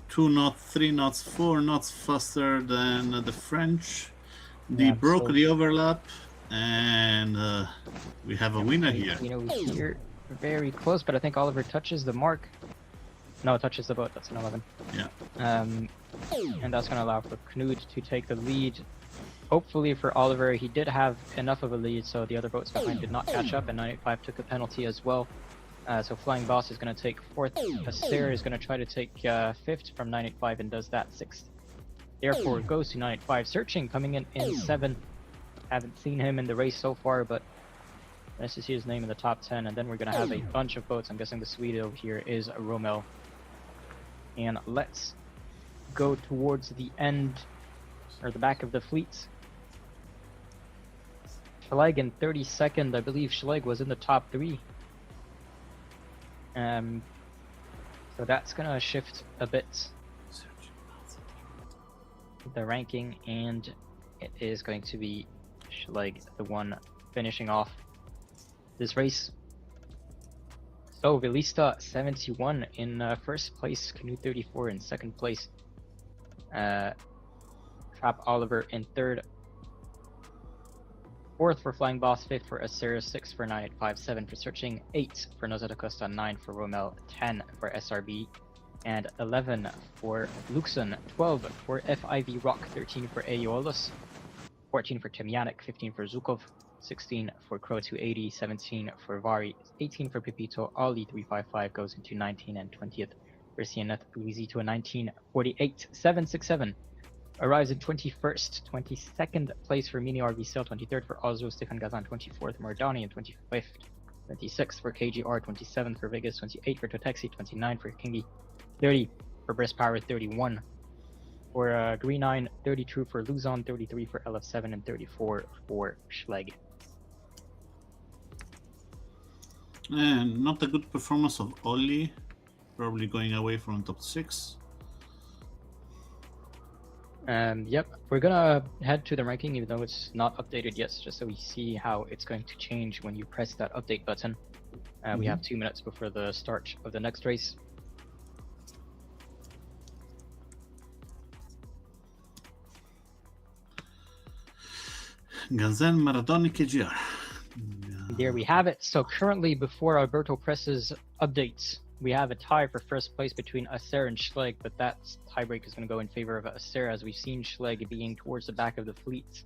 2 knots, 3 knots, 4 knots faster than the French. They broke the overlap, and we have a winner here. You know, here very close, but I think Oliver touches the mark. No, it touches the boat. That's an 11. Yeah. And that's going to allow for Knut to take the lead. Hopefully for Oliver, he did have enough of a lead, so the other boats behind did not catch up, and 985 took a penalty as well. So Flying Boss is going to take 4th. Acer is going to try to take 5th from 985 and does that 6th. Therefore, it goes to 985. Searching, coming in 7th. Haven't seen him in the race so far, but nice to see his name in the top 10. And then we're going to have a bunch of boats. I'm guessing the Swede over here is Rommel. And let's go towards the end, or the back of the fleet. Schleg in 32nd. I believe Schleg was in the top 3. So that's gonna shift a bit the ranking, and it is going to be Schleg, the one finishing off this race. So Velista 71 in first place, Canoe 34 in second place, Trap Oliver in third, 4th for Flying Boss, 5th for Acer, 6th for 985, 7 for Searching, 8 for Nozeta Costa, 9 for Rommel, 10 for SRB, and 11 for Luxon, 12 for FIV Rock, 13 for Aeolus, 14 for Temyanik, 15 for Zukov, 16 for Crow 280, 17 for Vari, 18 for Pepito, Ali 355 goes into 19 and 20th for Cianet Luisito 1948, 767. Arrives in 21st, 22nd place for Mini RV Cell, 23rd for Oslo, Stefan Gazan, 24th, Mardani, and 25th, 26th for KGR, 27th for Vegas, 28th for Totexi, 29th for Kingi, 30 for Breast Power, 31 for Green 9, 32 for Luzon, 33 for LF7, and 34 for Schleg. And not a good performance of Oli, probably going away from top 6. Yep, we're gonna head to the ranking even though it's not updated yet, just so we see how it's going to change when you press that update button. We have 2 minutes before the start of the next race. Gazen, Maradoni, KGR. There we have it. So currently, before Alberto presses updates, we have a tie for first place between Acer and Schleg, but that tiebreak is going to go in favor of Acer, as we've seen Schleg being towards the back of the fleet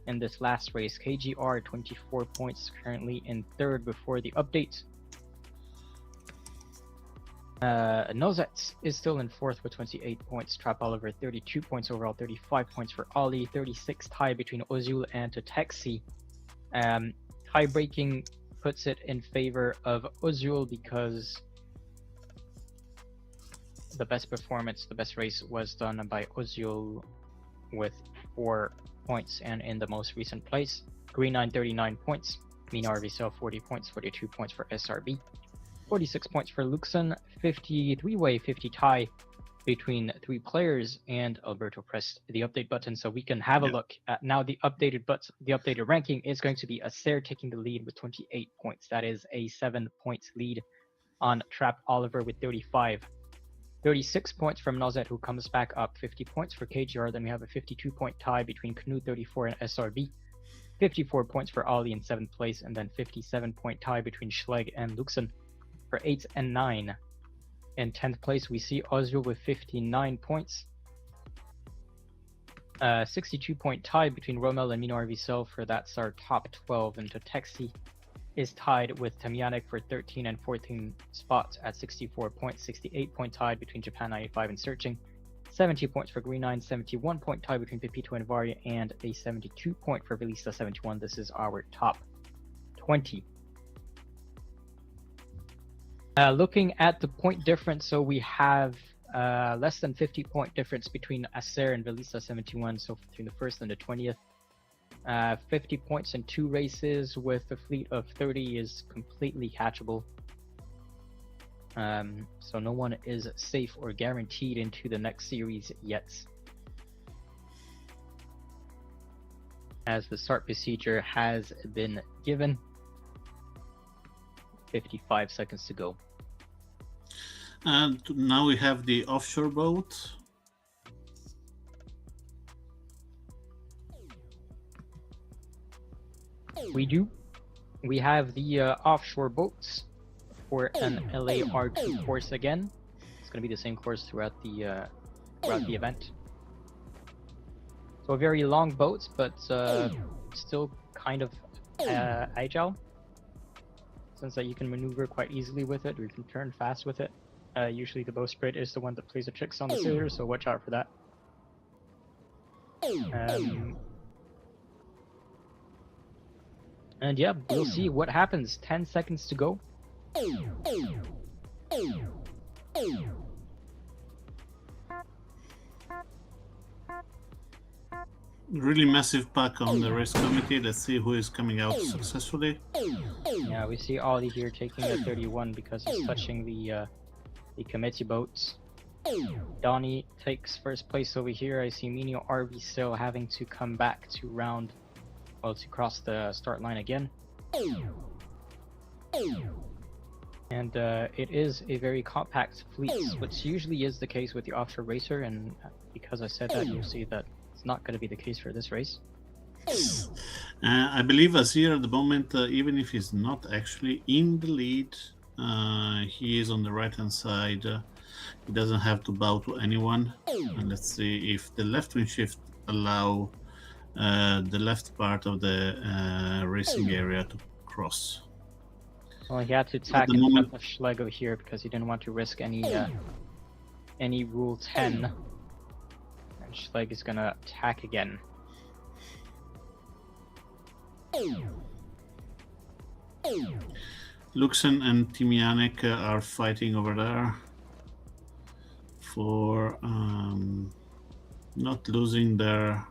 in this last race. KGR 24 points, currently in third before the update. Nozet is still in fourth with 28 points. Trap Oliver 32 points overall, 35 points for Ali, 36 tie between Ozul and Totexi. Tie breaking puts it in favor of Ozul because the best performance, the best race was done by Ozul with 4 points, and in the most recent place, Green 9 39 points, Mina RVCL 40 points, 42 points for SRB, 46 points for Luxon, 53-way 50 tie between 3 players, and Alberto pressed the update button so we can have a look at now the updated ranking is going to be Acer taking the lead with 28 points. That is a 7 points lead on Trap Oliver with 35. 36 points from Nozet, who comes back up, 50 points for KGR. Then we have a 52-point tie between Canoe 34 and SRB, 54 points for Ali in 7th place, and then 57-point tie between Schleg and Luxon for 8 and 9. In 10th place, we see Ozul with 59 points. 62-point tie between Rommel and Mino RVCell for that's our top 12, and Totexi is tied with Temyanik for 13 and 14 spots at 64 points. 68-point tie between Japan 95 and Searching. 70 points for Green 9, 71-point tie between Pepito and Varia, and a 72-point for Velista 71. This is our top 20. Looking at the point difference, so we have less than 50-point difference between Acer and Velista 71, so between the first and the 20th. 50 points in 2 races with a fleet of 30 is completely catchable. So no one is safe or guaranteed into the next series yet. As the start procedure has been given. 55 seconds to go. And now we have the offshore boat. We do. We have the offshore boats for an LAR2 course again. It's going to be the same course throughout the event. So very long boats, but still kind of agile. Since that you can maneuver quite easily with it, or you can turn fast with it. Usually the bowsprit is the one that plays the tricks on the sailors, so watch out for that. And yeah, we'll see what happens. 10 seconds to go. Really massive pack on the race committee. Let's see who is coming out successfully. Yeah, we see Ollie here taking the 31 because he's touching the committee boats. Donnie takes first place over here. I see Minio RV still having to come back to to cross the start line again. And it is a very compact fleet, which usually is the case with the offshore racer, and because I said that, you'll see that it's not going to be the case for this race. I believe Azir at the moment, even if he's not actually in the lead, he is on the right hand side. He doesn't have to bow to anyone. And let's see if the left wing shift allow the left part of the racing area to cross. Well, he had to tack in front of Schleg over here because he didn't want to risk any Rule 10. And Schleg is gonna attack again. Luxen and Timianek are fighting over there for not losing their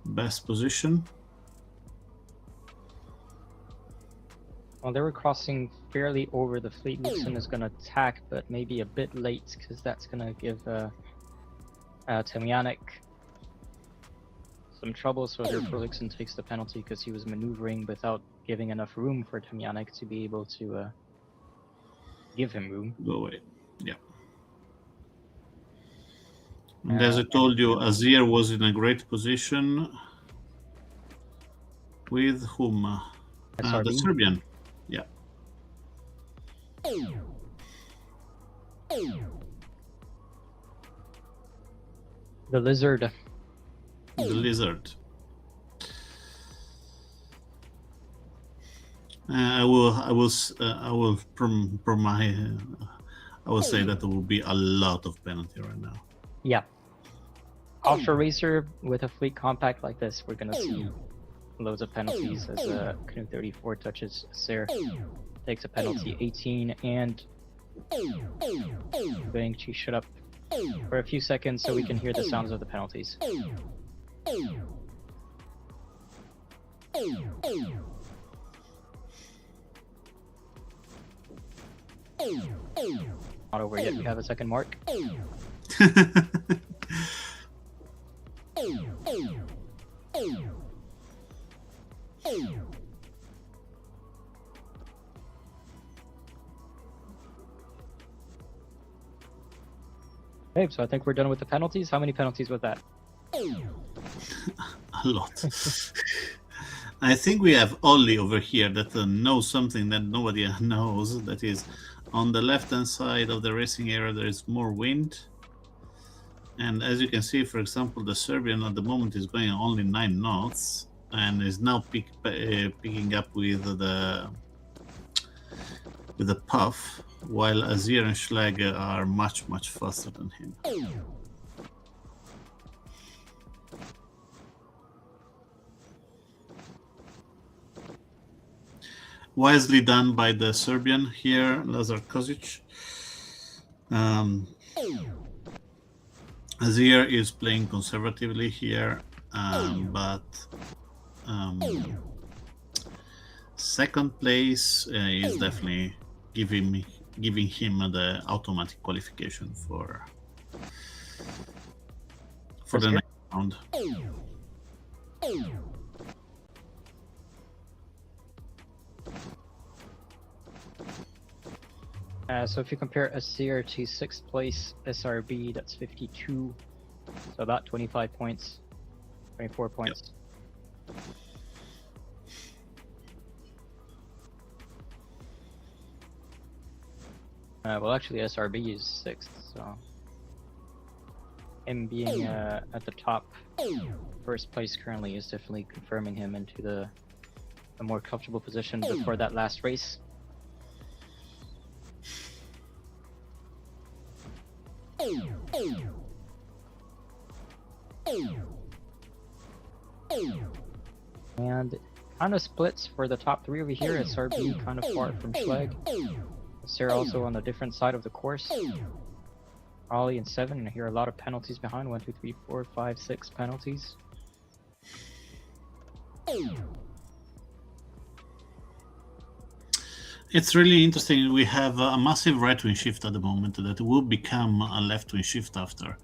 best position. Well, they were crossing fairly over the fleet. Luxen is gonna attack, but maybe a bit late because that's gonna give Timianek some trouble. So therefore Luxen takes the penalty because he was maneuvering without giving enough room for Timianek to be able to give him room. Go away. Yeah. And as I told you, Azir was in a great position with whom? The Serbian. Yeah. The lizard. The lizard. I will say that there will be a lot of penalty right now. Yeah. Offshore racer with a fleet compact like this, we're gonna see loads of penalties as Canoe 34 touches Sir, takes a penalty 18, and I'm going to shut up for a few seconds so we can hear the sounds of the penalties. Not over yet, we have a second mark. Okay, so I think we're done with the penalties. How many penalties was that? A lot. I think we have Ollie over here that knows something that nobody knows. That is, on the left-hand side of the racing area, there is more wind. And as you can see, for example, the Serbian at the moment is going only 9 knots and is now picking up with the puff, while Azir and Schleg are much faster than him. Wisely done by the Serbian here, Lazar Kozic. Azir is playing conservatively here, but second place is definitely giving giving him the automatic qualification for That's the good. next round. So if you compare Asir to 6th place SRB, that's 52. So about 25 points, 24 points. Well, actually, SRB is 6th, so him being at the top, 1st place currently is definitely confirming him into a more comfortable position before that last race. And kind of splits for the top 3 over here. SRB kind of far from Schleg. Sarah also on the different side of the course. Ollie in 7, and here are a lot of penalties behind. 1, 2, 3, 4, 5, 6 penalties. It's really interesting. We have a massive right-wing shift at the moment that will become a left-wing shift after.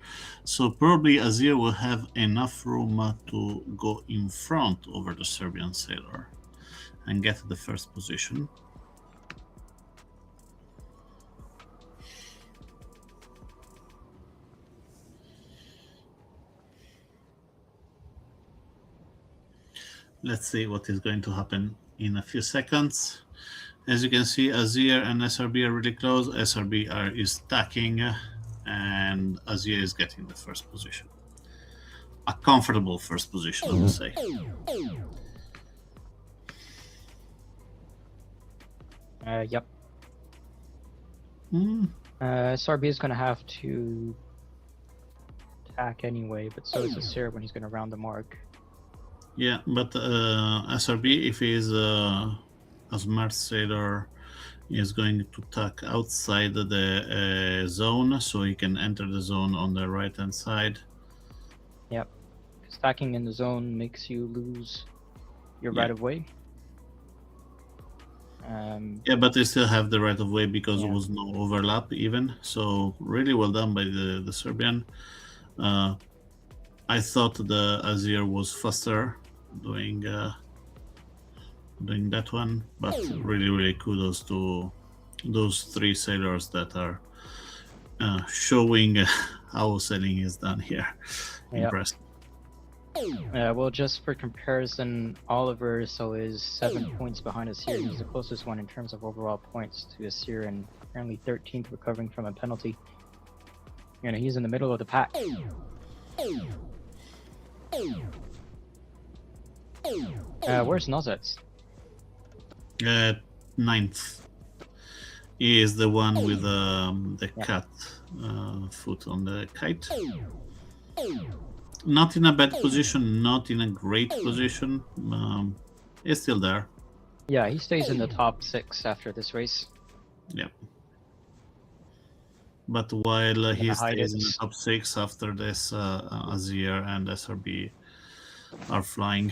So probably Azir will have enough room to go in front over the Serbian sailor and get the first position. Let's see what is going to happen in a few seconds. As you can see, Azir and SRB are really close. SRB is stacking, and Azir is getting the first position. A comfortable first position, I would say. Yep. SRB is going to have to attack anyway, but so is Asir when he's going to round the mark. Yeah, but SRB, if he is a smart sailor, is going to tack outside the zone, so he can enter the zone on the right hand side. Yep. Stacking in the zone makes you lose your right of way. Yeah, but they still have the right of way because there was no overlap even. So really well done by the Serbian. I thought the Azir was faster doing that one, but really kudos to those 3 sailors that are showing how sailing is done here. Impressive. Well, just for comparison, Oliver is 7 points behind Asir. He's the closest one in terms of overall points to Asir, and currently 13th, recovering from a penalty. You know, he's in the middle of the pack. Where's Nozets? 9th. He is the one with the cat foot on the kite. Not in a bad position, not in a great position. He's still there. Yeah, he stays in the top 6 after this race. Yep. But while he stays in the top 6 after this, Azir and SRB are flying.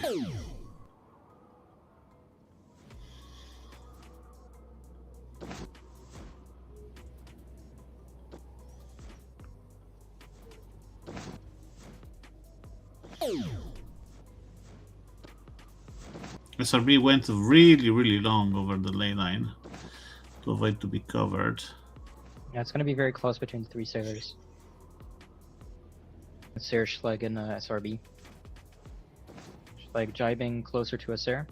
SRB went really long over the ley line to avoid to be covered. Yeah, it's going to be very close between the 3 sailors. Asir, Schleg, and SRB. Schleg jibing closer to Asir.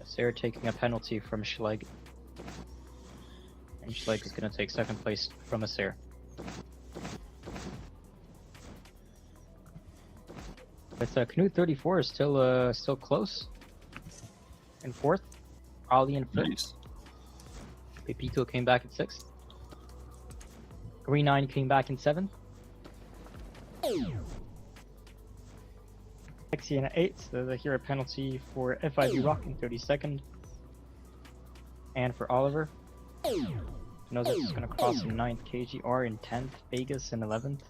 Asir taking a penalty from Schleg. And Schleg is going to take 2nd place from Asir. But Knut 34 is still close. In 4th. Ali in 5th. Nice. Pepito came back in 6th. Green 9 came back in 7th. Lexi in 8th. There's a hero penalty for FIV Rock in 32nd. And for Oliver. Nozet is going to cross in 9th. KGR in 10th. Vegas in 11th.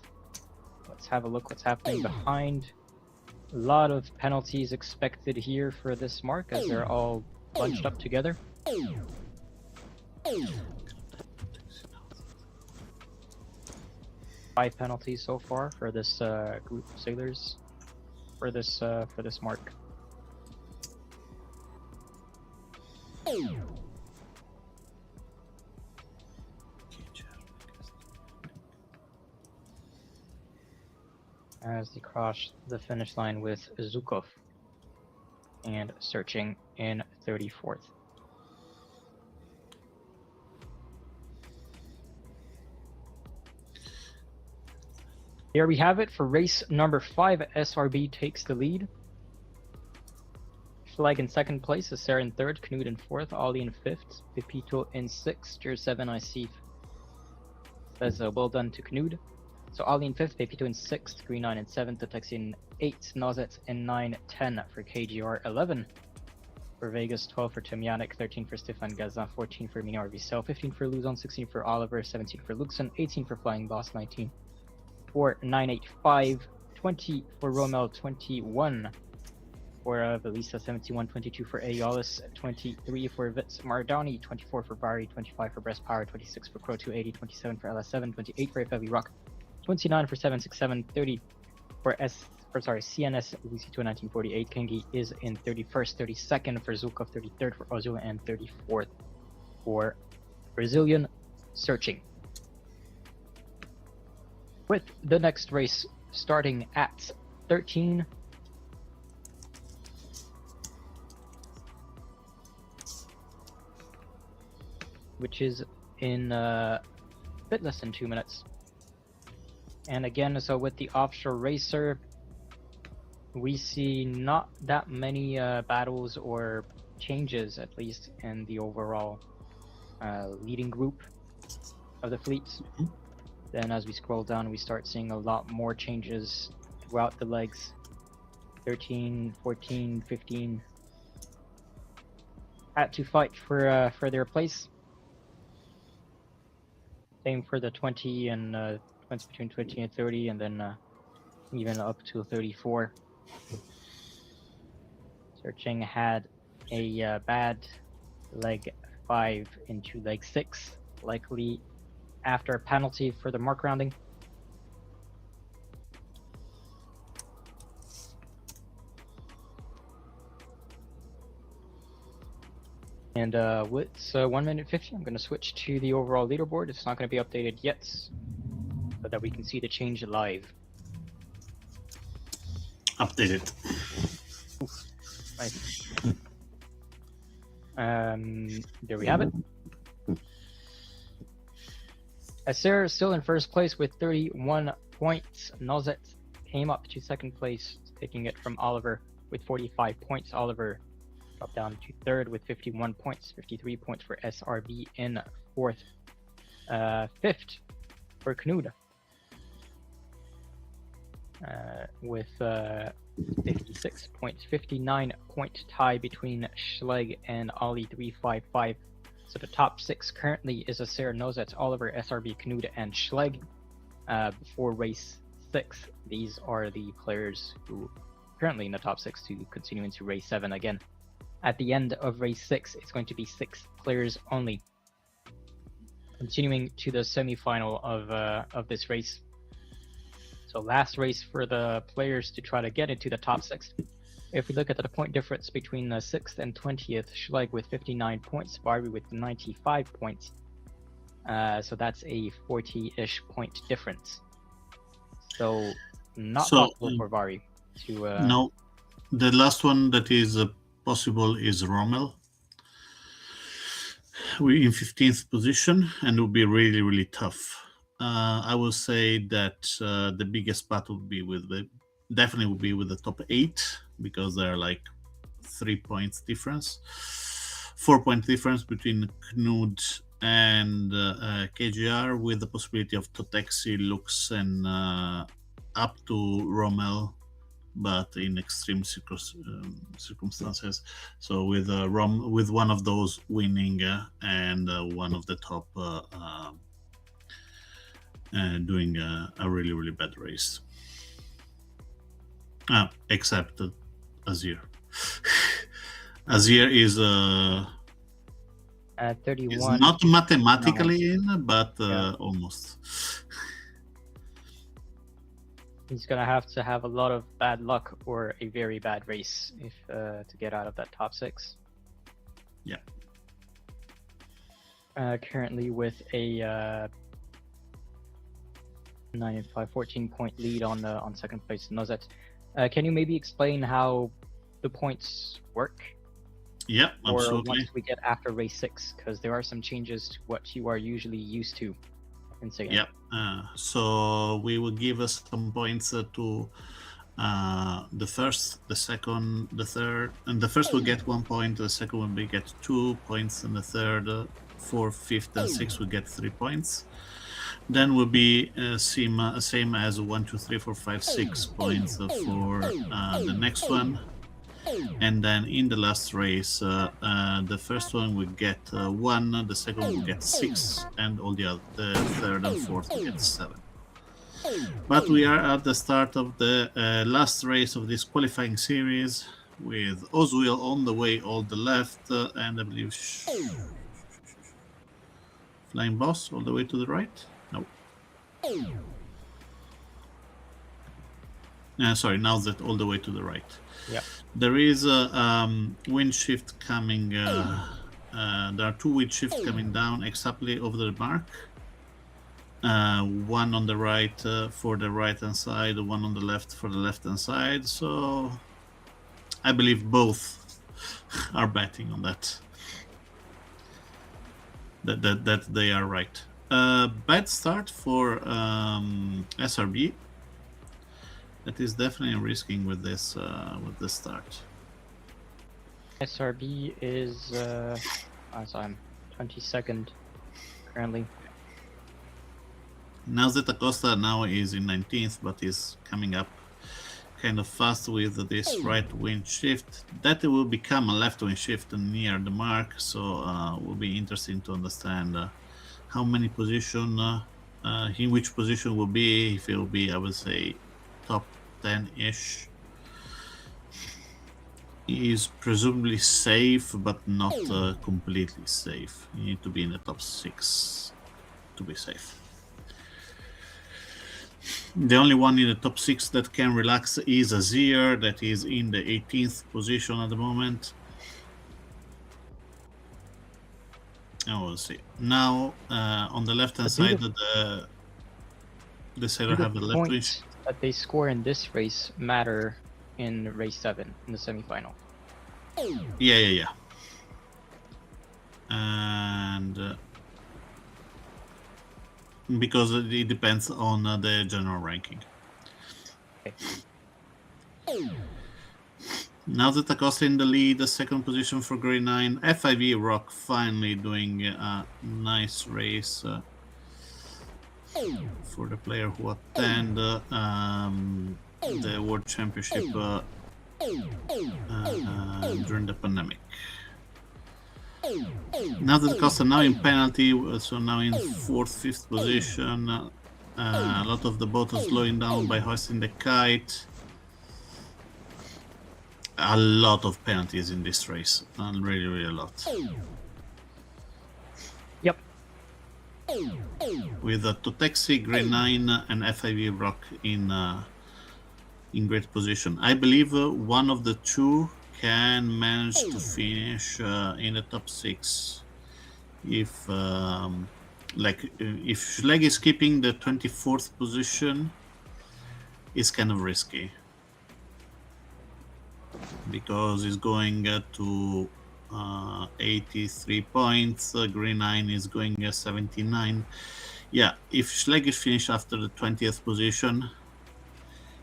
Let's have a look what's happening behind A lot of penalties expected here for this mark as they're all bunched up together. 5 penalties so far for this group of sailors for this mark. As they cross the finish line with Zhukov and searching in 34th. Here we have it for race number 5. SRB takes the lead. Schleg in 2nd place, Acer in 3rd, Knut in 4th, Ollie in 5th, Pepito in 6th, Tier 7 I see says well done to Knut. So Ollie in 5th, Pepito in 6th, Green 9 in 7th, Taxi in 8th, Nozet in 9, 10 for KGR, 11 for Vegas, 12 for Tim Yannick, 13 for Stefan Gazan, 14 for Minar Vissel, 15 for Luzon, 16 for Oliver, 17 for Luxon, 18 for Flying Boss, 19 for 985, 20 for Romel, 21 for Velisa, 71, 22 for Aeolus, 23 for Vits Mardani, 24 for Bari, 25 for Breast Power, 26 for Crow 280, 27 for LS7, 28 for Heavy Rock, 29 for 767, 30 for CNS Lucy 1948. Kengi is in 31st, 32nd for Zukov, 33rd for Ozil, and 34th for Brazilian Searching. With the next race starting at 13. Which is in a bit less than 2 minutes. And again, so with the offshore racer, we see not that many battles or changes, at least in the overall leading group of the fleets. Then as we scroll down, we start seeing a lot more changes throughout the legs. 13, 14, 15 had to fight for their place. Same for the 20 and between 20 and 30, and then even up to 34. Searching had a bad leg 5 into leg 6, likely after a penalty for the mark rounding. And with 1 minute 50, I'm going to switch to the overall leaderboard. It's not going to be updated yet, but that we can see the change live. Updated. Nice. There we have it. Acer is still in 1st place with 31 points. Nozet came up to 2nd place, taking it from Oliver with 45 points. Oliver dropped down to 3rd with 51 points, 53 points for SRB in 4th. 5th for Knut with 56 points, 59 point tie between Schleg and Ollie 355. So the top 6 currently is Acer, Nozet, Oliver, SRB, Knut, and Schleg. Before race 6, these are the players who currently in the top 6 to continue into race 7 again. At the end of race 6, it's going to be 6 players only. Continuing to the semi-final of this race. So last race for the players to try to get into the top 6. If we look at the point difference between the 6th and 20th, Schleg with 59 points, Barbie with 95 points. So that's a 40-ish point difference. So not possible for Bari to... No, the last one that is possible is Rommel. We're in 15th position and it will be really, really tough. I will say that the biggest battle will be definitely will be with the top 8, because they're like 3 points difference, 4 point difference between Knud and KGR, with the possibility of Totexi, Lux, and up to Rommel, but in extreme circumstances. So with with one of those winning and one of the top doing a really, really bad race. Except Azir. Azir is 31. not mathematically in, but Yeah. almost. He's gonna have to have a lot of bad luck or a very bad race if to get out of that top 6. Yeah. Currently with a 14-point lead on second place, Nozet. Can you maybe explain how the points work? Yeah, Or absolutely. once we get after race 6, because there are some changes to what you are usually used to in sailing. Yeah. So we will give us some points to the first, the second, the third, and the first will get 1 point. The second will be get 2 points, and the third, fourth, fifth, and sixth will get 3 points. Then will be same as 1, 2, 3, 4, 5, 6 points for the next one. And then in the last race, the first one will get 1, the second will get 6, and all the third and fourth will get 7. But we are at the start of the last race of this qualifying series, with Oswell on the way all the left, and I believe Flying Boss all the way to the right. No. Sorry, now that all the way to the right. Yep. There is a wind shift coming. There are 2 wind shifts coming down exactly over the mark. One on the right for the right hand side, one on the left for the left hand side. So I believe both are betting on that. That they are right. Bad start for SRB. That is definitely risking with this start. SRB is as I'm 22nd currently. Now that Acosta now is in 19th, but is coming up kind of fast with this right wind shift. That will become a left wind shift near the mark, so will be interesting to understand how many position, in which position will be, if it will be, I would say, top 10-ish. He is presumably safe, but not completely safe. You need to be in the top 6 to be safe. The only one in the top 6 that can relax is Azir, that is in the 18th position at the moment. And we'll see. Now, on the left-hand side, the sailor have the left wing. Points that they score in this race matter in race 7 in the semifinal. Yeah. And because it depends on the general ranking. Okay. Now that Acosta in the lead, the second position for Grey 9. FIV Rock finally doing a nice race for the player who attend the World Championship during the pandemic. Now that Acosta now in penalty, so now in 4th, 5th position. A lot of the boat is slowing down by hoisting the kite. A lot of penalties in this race, and really a lot. Yep. With Totexi, Grey 9, and FIV Rock in great position. I believe one of the 2 can manage to finish in the top 6 if if Schleg is keeping the 24th position. It's kind of risky because he's going to 83 points. Green 9 is going 79. Yeah, if Schleg is finished after the 20th position,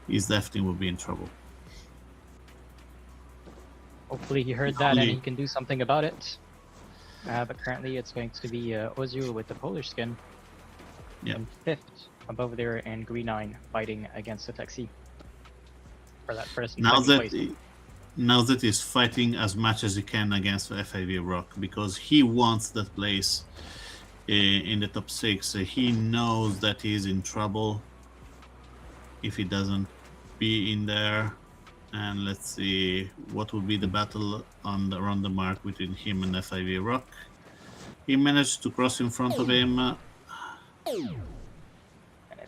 he's definitely will be in trouble. Hopefully he heard that and he can do something about it. But currently it's going to be Ozil with the Polish skin. Yeah. And 5th above there, and Green 9 fighting against the Taxi for that first and second place. Now that he's fighting as much as he can against FIV Rock, because he wants that place in the top 6. He knows that he's in trouble if he doesn't be in there. And let's see what will be the battle on the around the mark between him and FIV Rock. He managed to cross in front of him. And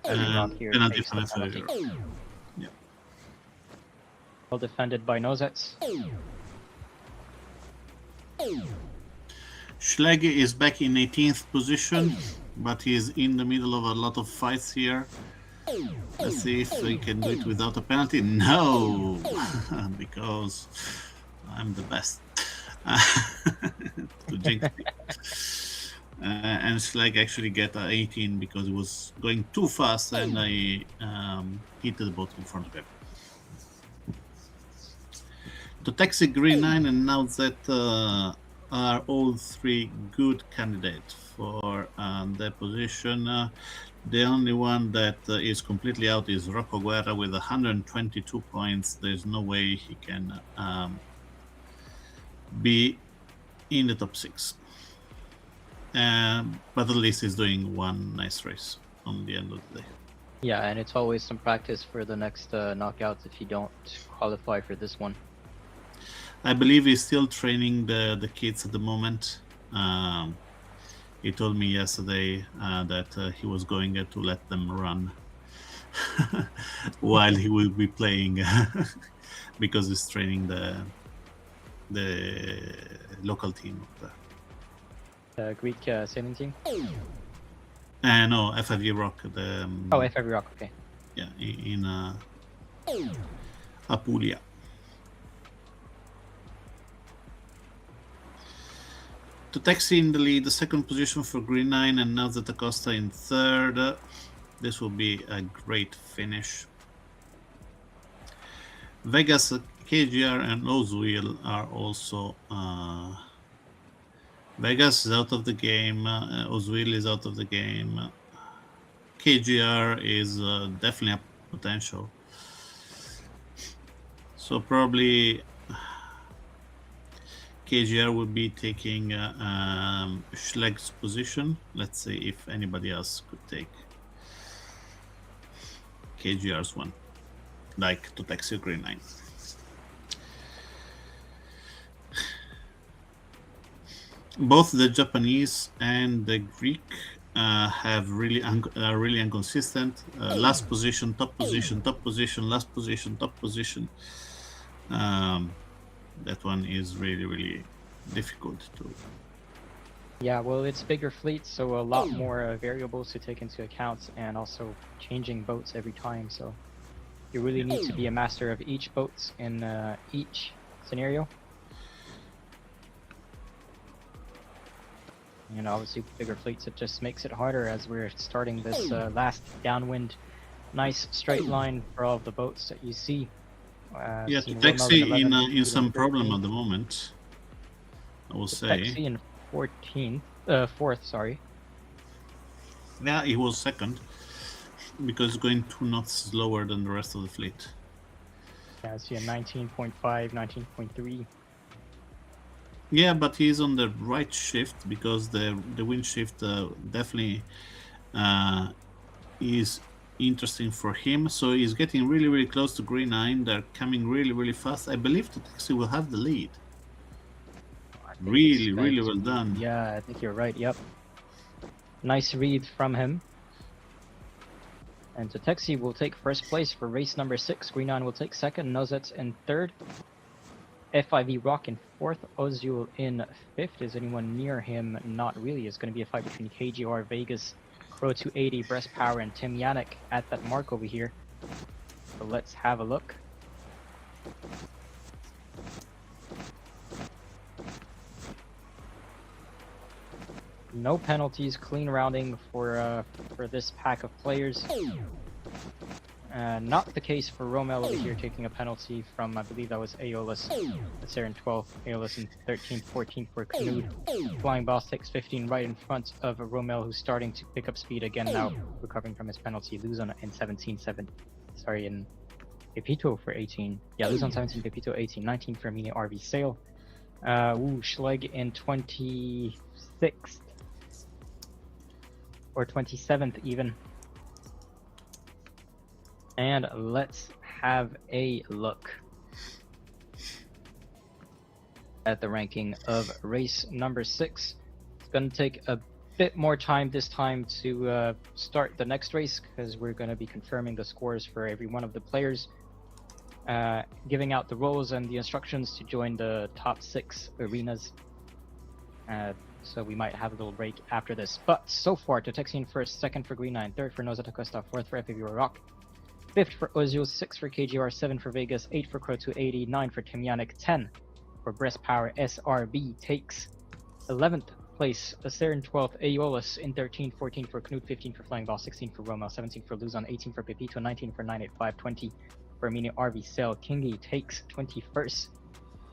FIV Rock And here penalty takes the from FIV penalty. Rock. Yeah. Well defended by Nozets. Schlegge is back in 18th position, but he is in the middle of a lot of fights here. Let's see if we can do it without a penalty. No, because I'm the best. To jinx it. And Schlegge actually get 18 because it was going too fast, and I hit the boat in front of him. To taxi Green 9 and now that are all three good candidates for their position. The only one that is completely out is Rocco Guerra with 122 points. There's no way he can be in the top 6. But at least he's doing one nice race on the end of the day. Yeah, and it's always some practice for the next knockouts if you don't qualify for this one. I believe he's still training the kids at the moment. He told me yesterday that he was going to let them run while he will be playing because he's training the local team. The Greek sailing team? No, FIV Rock. Oh, FIV Rock, okay. Yeah, in Apulia. To taxi in the lead, the second position for Green 9, and now that Acosta in third. This will be a great finish. Vegas, KGR, and Ozwil are also. Vegas is out of the game. Ozwil is out of the game. KGR is definitely a potential. So probably KGR will be taking Schlegg's position. Let's see if anybody else could take KGR's one, like to taxi Green 9. Both the Japanese and the Greek have really really inconsistent. Last position, top position, top position, last position, top position. That one is really difficult to. Yeah, well, it's bigger fleets, so a lot more variables to take into account, and also changing boats every time. So you really need to be a master of each boat in each scenario. And obviously, with bigger fleets, it just makes it harder as we're starting this last downwind. Nice straight line for all of the boats that you see. Yeah, to taxi in some problem at the moment, I will say. Taxi in 14th, 4th, sorry. Yeah, he was second because going 2 knots slower than the rest of the fleet. Yeah, I see a 19.5, 19.3. Yeah, but he's on the right shift because the wind shift definitely is interesting for him. So he's getting really close to Green 9. They're coming really fast. I believe the taxi will have the lead. Really well done. Yeah, I think you're right. Yep. Nice read from him. And Taxi will take first place for race number 6. Green 9 will take second. Nozets in third. FIV Rock in fourth. Ozul in fifth. Is anyone near him? Not really. It's going to be a fight between KGR, Vegas, Crow 280, Breast Power, and Tim Yannick at that mark over here. So let's have a look. No penalties, clean rounding for this pack of players. Not the case for Romel over here taking a penalty from, I believe that was Aeolus. That's there in 12th, Aeolus in 13th, 14th for Canood. Flying Boss takes 15 right in front of Romel, who's starting to pick up speed again now, recovering from his penalty. Luzon in 17-7, sorry, in Pepito for 18. Yeah, Luzon 17, Pepito 18, 19 for Mini RV Sail. Schlegg in 26th. Or 27th even. And let's have a look. At the ranking of race number 6. It's going to take a bit more time this time to start the next race because we're going to be confirming the scores for every one of the players, giving out the roles and the instructions to join the top 6 arenas. So we might have a little break after this. But so far, Totexian first, second for Green 9, third for Nozata Costa, fourth for FAV Rock, fifth for Ozio, 6 for KGR, 7 for Vegas, 8 for Crow 280, 9 for Timyanik, 10 for Breast Power. SRB takes 11th place, Acer 12th, Aeolus in 13, 14 for Knut, 15 for Flying Ball, 16 for Roma, 17 for Luzon, 18 for Pepito, 19 for 985, 20 for Mini RV Sail. Kingi takes 21st.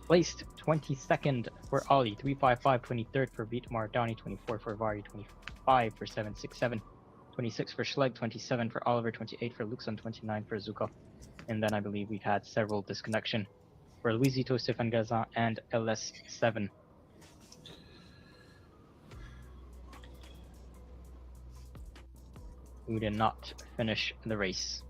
Placed 22nd for Ali, 355, 23rd for Vitmar, Downey 24 for Vari, 25 for 767, 26 for Schleg, 27 for Oliver, 28 for Luxon, 29 for Zuko. And then I believe we've had several disconnection for Luisito, Stefan Gazan, and LS7. Who did not finish the race.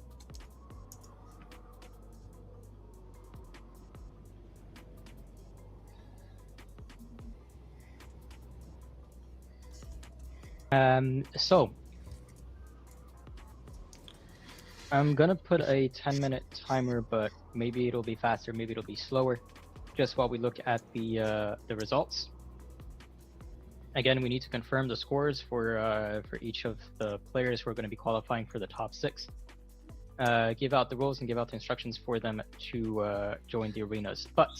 So I'm gonna put a 10-minute timer, but maybe it'll be faster, maybe it'll be slower, just while we look at the results. Again, we need to confirm the scores for each of the players who are going to be qualifying for the top 6. Give out the roles and give out the instructions for them to join the arenas. But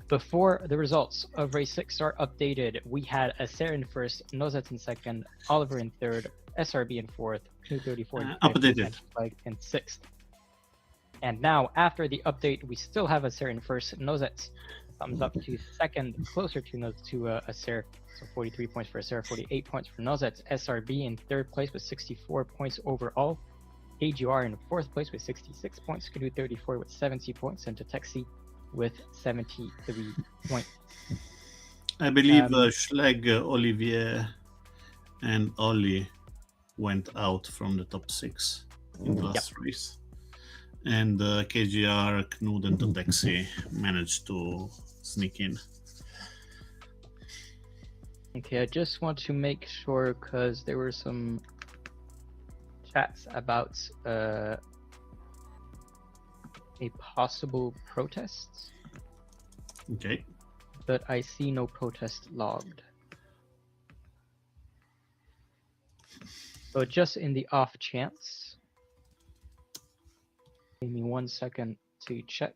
before the results of race 6 are updated, we had Acer in first, Nozat in second, Oliver in third, SRB in fourth, Knut 34 in fifth, updated. and Flag in sixth. And now, after the update, we still have Acer in first, Nozat thumbs up to second, closer to Acer, so 43 points for Acer, 48 points for Nozat. SRB in third place with 64 points overall, AGR in fourth place with 66 points, Knut 34 with 70 points, and Totexi with 73 points. I believe Schleg, Olivier, and Ollie went out from the top 6 in the last race. And KGR, Knud, and Totexi managed to sneak in. Okay, I just want to make sure because there were some chats about a possible protest. Okay. But I see no protest logged. So just in the off chance, give me 1 second to check.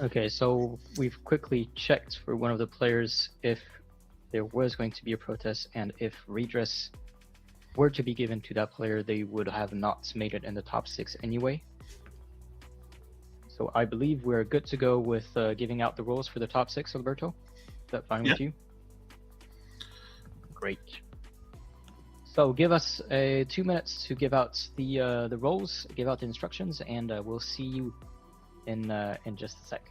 Okay, so we've quickly checked for one of the players if there was going to be a protest, and if redress were to be given to that player, they would have not made it in the top 6 anyway. So I believe we're good to go with giving out the roles for the top 6, Alberto. Is that fine with you? Great. So give us 2 minutes to give out the roles, give out the instructions, and we'll see you in just a sec.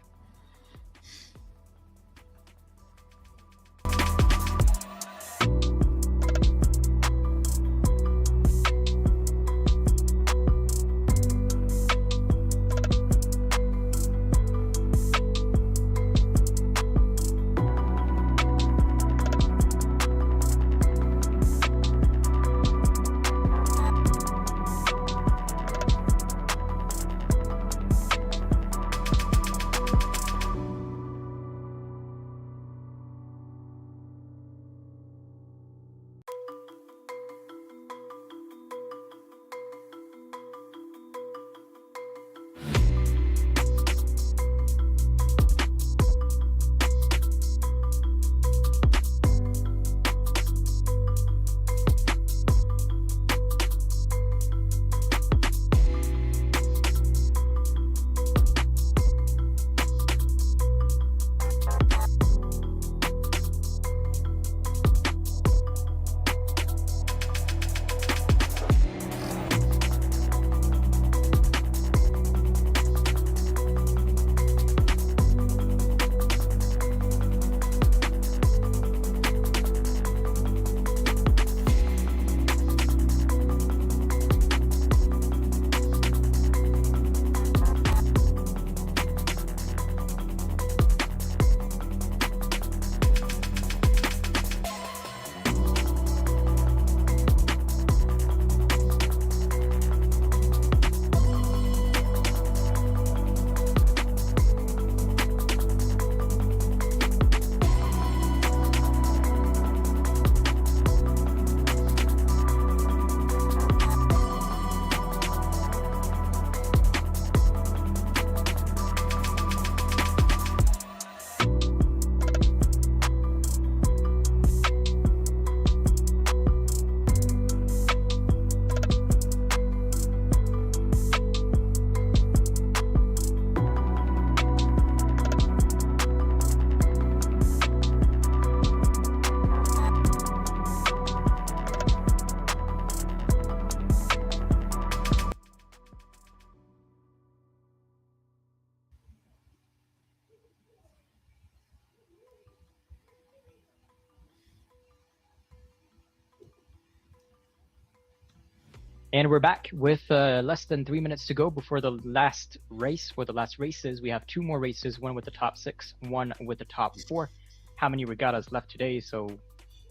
And we're back with less than 3 minutes to go before the last race. For the last races, we have 2 more races, one with the top 6, one with the top 4. How many regattas left today? So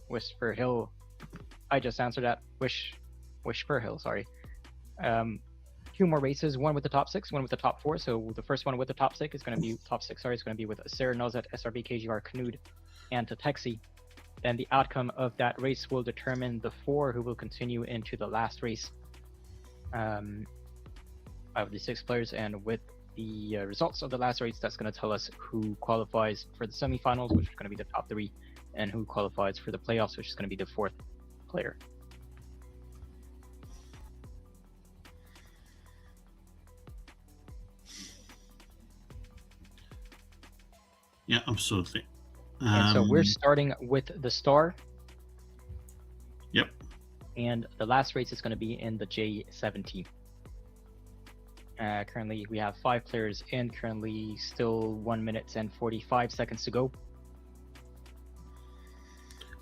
Whisper Hill, I just answered that. Whisper Hill, sorry. 2 more races, one with the top 6, one with the top 4. So the first one with the top 6 is going to be is going to be with Sarah Nozet, SRB, KGR, Knud, and Tatexi. Then the outcome of that race will determine the 4 who will continue into the last race. Of the 6 players, and with the results of the last race, that's going to tell us who qualifies for the semifinals, which is going to be the top 3, and who qualifies for the playoffs, which is going to be the 4th player. Yeah, absolutely. And so we're starting with the Star. Yep. And the last race is going to be in the J17. Currently, we have 5 players in. Currently, still 1 minute and 45 seconds to go.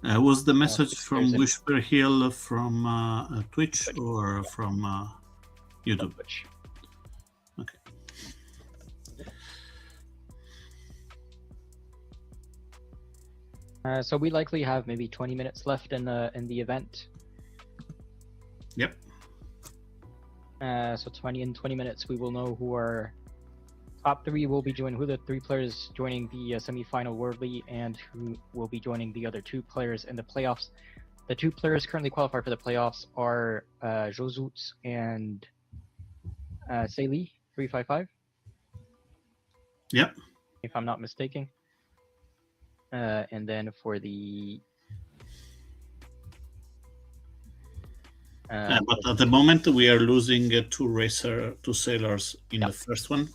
Was the message from Whisper Hill from Twitch or from YouTube? Twitch. Okay. So we likely have maybe 20 minutes left in the event. Yep. So 20 minutes, we will know who our top 3 will be joining, who the 3 players joining the semi-final worldly, and who will be joining the other 2 players in the playoffs. The 2 players currently qualified for the playoffs are Josut and Seili 355. Yep. If I'm not mistaken. And then for the but at the moment we are losing 2 sailors in the first one.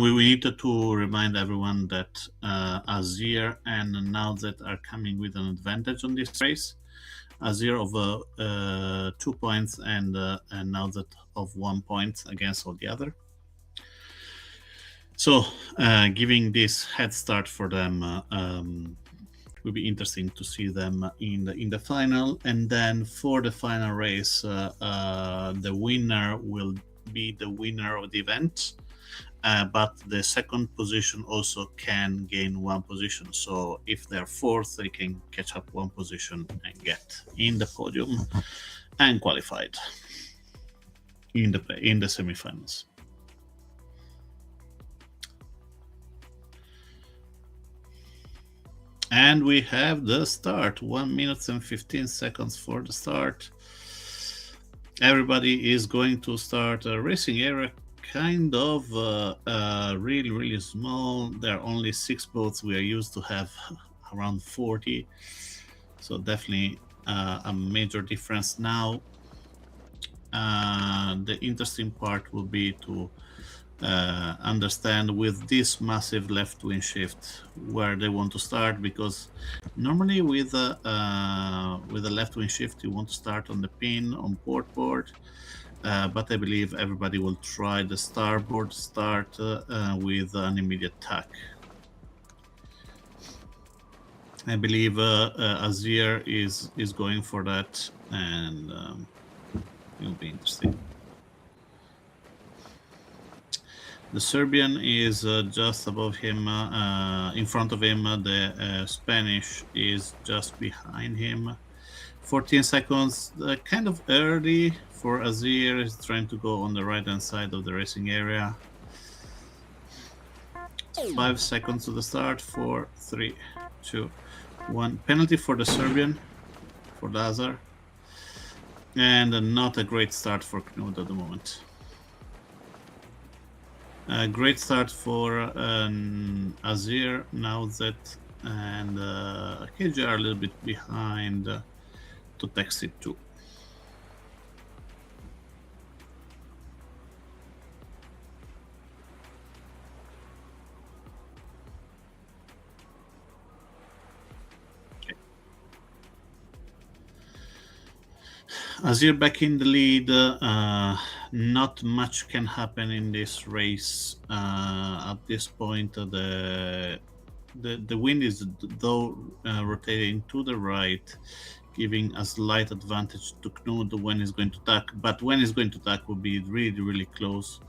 we need to remind everyone that Azir and Nowzet are coming with an advantage on this race. Azir of 2 points and Nowzet of 1 point against all the other. So giving this head start for them will be interesting to see them in the final. And then for the final race, the winner will be the winner of the event. But the second position also can gain 1 position. So if they're 4th, they can catch up 1 position and get in the podium and qualified in the semifinals. And we have the start. 1 minute and 15 seconds for the start. Everybody is going to start a racing area, kind of really, really small. There are only 6 boats. We are used to have around 40. So definitely a major difference now. The interesting part will be to understand with this massive left wing shift where they want to start, because normally with a left wing shift you want to start on the pin on port board, but I believe everybody will try the starboard start with an immediate tack. I believe Azir is going for that, and it will be interesting. The Serbian is just above him, in front of him. The Spanish is just behind him. 14 seconds, kind of early for Azir. He's trying to go on the right-hand side of the racing area. 5 seconds to the start. 4, 3, 2, 1. Penalty for the Serbian, for Lazar. And not a great start for Knud at the moment. Great start for Azir, Nowzet, and KJ are a little bit behind to Texit too. Azir back in the lead. Not much can happen in this race at this point. The wind is though rotating to the right. giving a slight advantage to Knud when he's going to attack. But when he's going to attack will be really, really close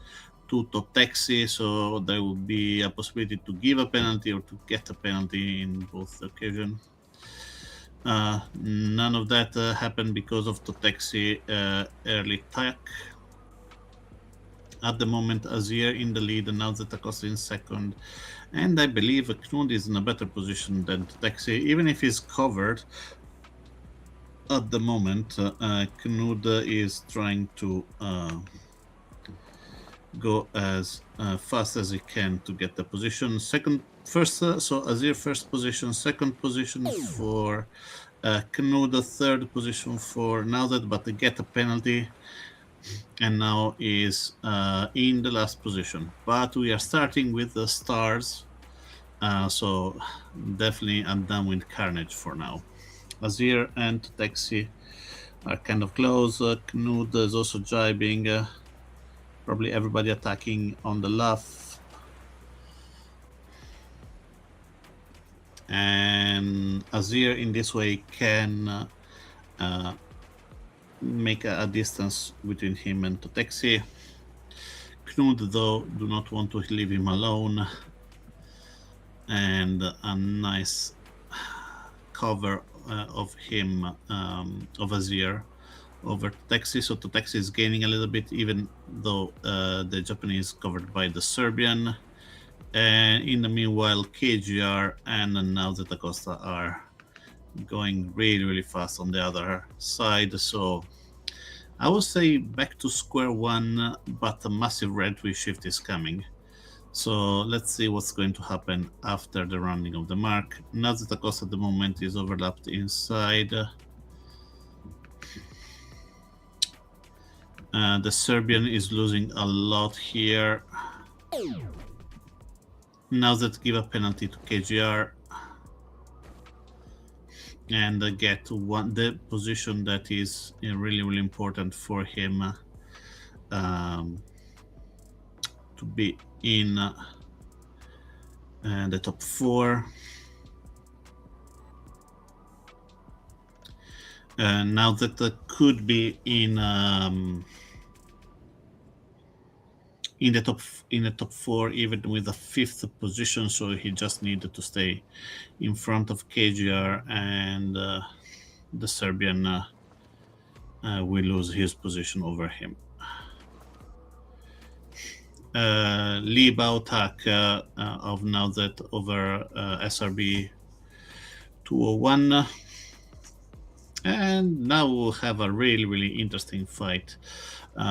to top taxi, so there will be a possibility to give a penalty or to get a penalty in both occasions. None of that happened because of Totexi early attack. At the moment, Azir in the lead, and now that Acosta in second. And I believe Knud is in a better position than Totexi, even if he's covered. At the moment, Knud is trying to go as fast as he can to get the position. First, so Azir first position, second position for Knud, third position for Nauzet, but they get a penalty, and now is in the last position. But we are starting with the stars, so definitely I'm done with Carnage for now. Azir and Taxi are kind of close. Knud is also jibing. Probably everybody attacking on the left. And Azir in this way can make a distance between him and Totexi. Knud, though, do not want to leave him alone. And a nice cover of him, of Azir, over Totexi. So Totexi is gaining a little bit, even though the Japanese covered by the Serbian. And in the meanwhile, KGR and now the Acosta are going really, really fast on the other side. So I would say back to square one, but a massive red shift is coming. So let's see what's going to happen after the rounding of the mark. Now that Acosta at the moment is overlapped inside. The Serbian is losing a lot here. Now that give a penalty to KGR and get the position that is really, really important for him to be in the top 4. Now that could be in the top 4, even with the 5th position. So he just needed to stay in front of KGR, and the Serbian will lose his position over him. Libao attack of Nauzet over SRB 201. And now we'll have a really, really interesting fight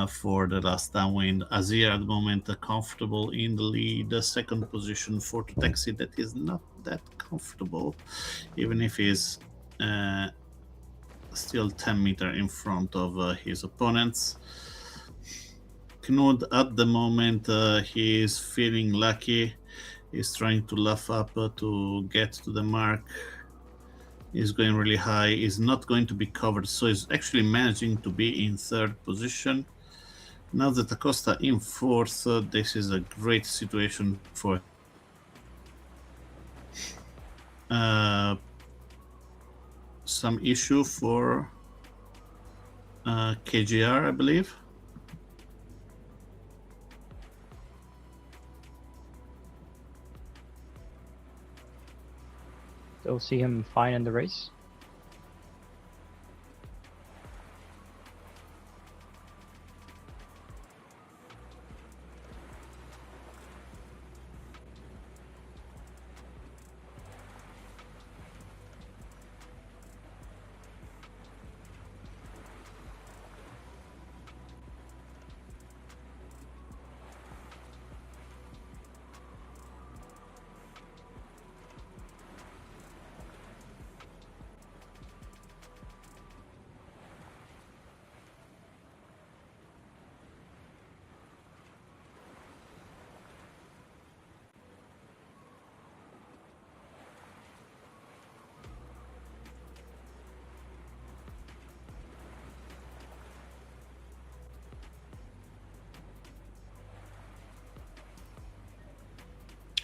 for the last downwind. Azir at the moment comfortable in the lead. The second position for Totexi that is not that comfortable, even if he's still 10 meters in front of his opponents. Knud at the moment he is feeling lucky. He's trying to laugh up to get to the mark. He's going really high. He's not going to be covered, so he's actually managing to be in 3rd position. Now that Acosta in 4th, this is a great situation for some issue for KGR, I believe. Still see him fine in the race.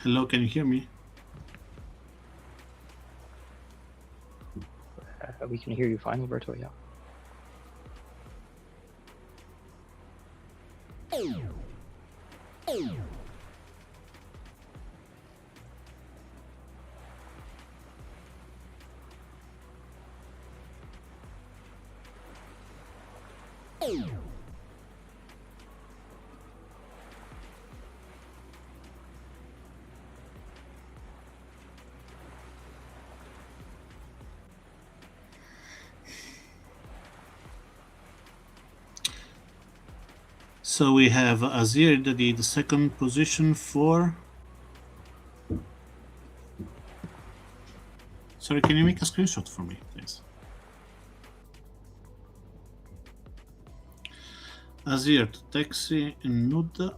Hello, can you hear me? We can hear you fine, Alberto. Yeah. So we have Azir that did the second position for. Sorry, can you make a screenshot for me, please? Azir to Taxi and Nuda.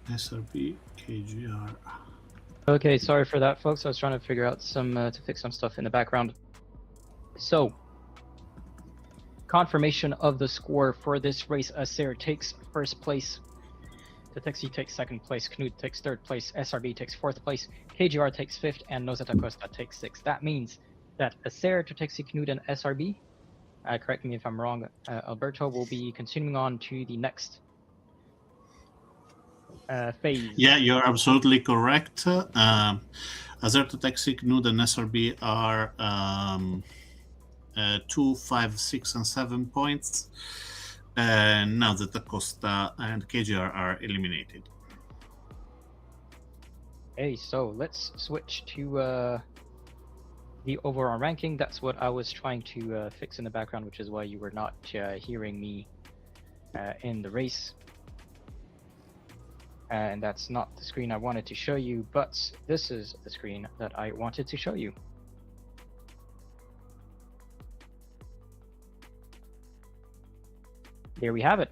SRB, KGR. Okay, sorry for that, folks. I was trying to figure out to fix some stuff in the background. So, confirmation of the score for this race. Acer takes first place. Tatexi takes second place. Knut takes third place. SRB takes fourth place. KGR takes fifth, and Nozeta Costa takes sixth. That means that Acer, Tatexi, Knut, and SRB, correct me if I'm wrong, Alberto, will be continuing on to the next phase. Yeah, you're absolutely correct. Azerto Taxi, Knud, and SRB are 2, 5, 6, and 7 points. And now that Costa and KGR are eliminated. Okay, so let's switch to the overall ranking. That's what I was trying to fix in the background, which is why you were not hearing me in the race. And that's not the screen I wanted to show you, but this is the screen that I wanted to show you. There we have it.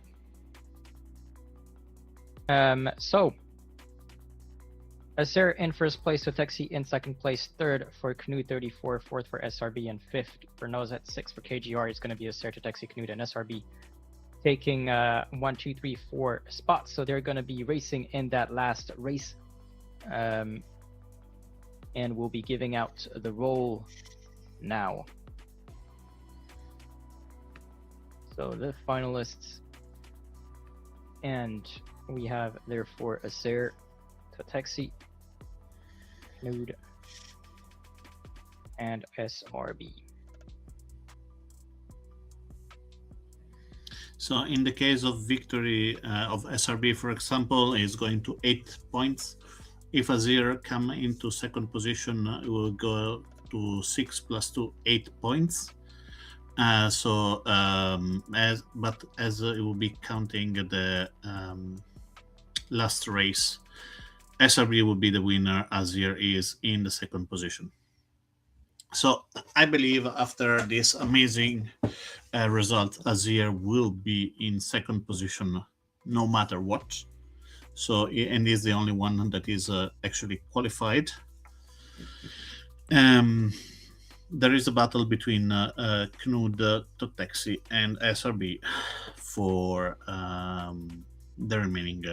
So Acer in first place, Tatexi in second place, third for Knut 34, fourth for SRB, and fifth for Nozet, sixth for KGR is going to be Acer, Tatexi, Knut, and SRB taking 1, 2, 3, 4 spots. So they're going to be racing in that last race, and we'll be giving out the roll now. So the finalists, and we have therefore Acer, Tatexi, Knut, and SRB. So in the case of victory of SRB, for example, is going to 8 points. If Azir come into second position, it will go to 6 plus 2, 8 points. As it will be counting the last race, SRB will be the winner. Azir is in the second position. So I believe after this amazing result, Azir will be in second position no matter what. So, and is the only one that is actually qualified. There is a battle between Knud, Tatexi, and SRB for the remaining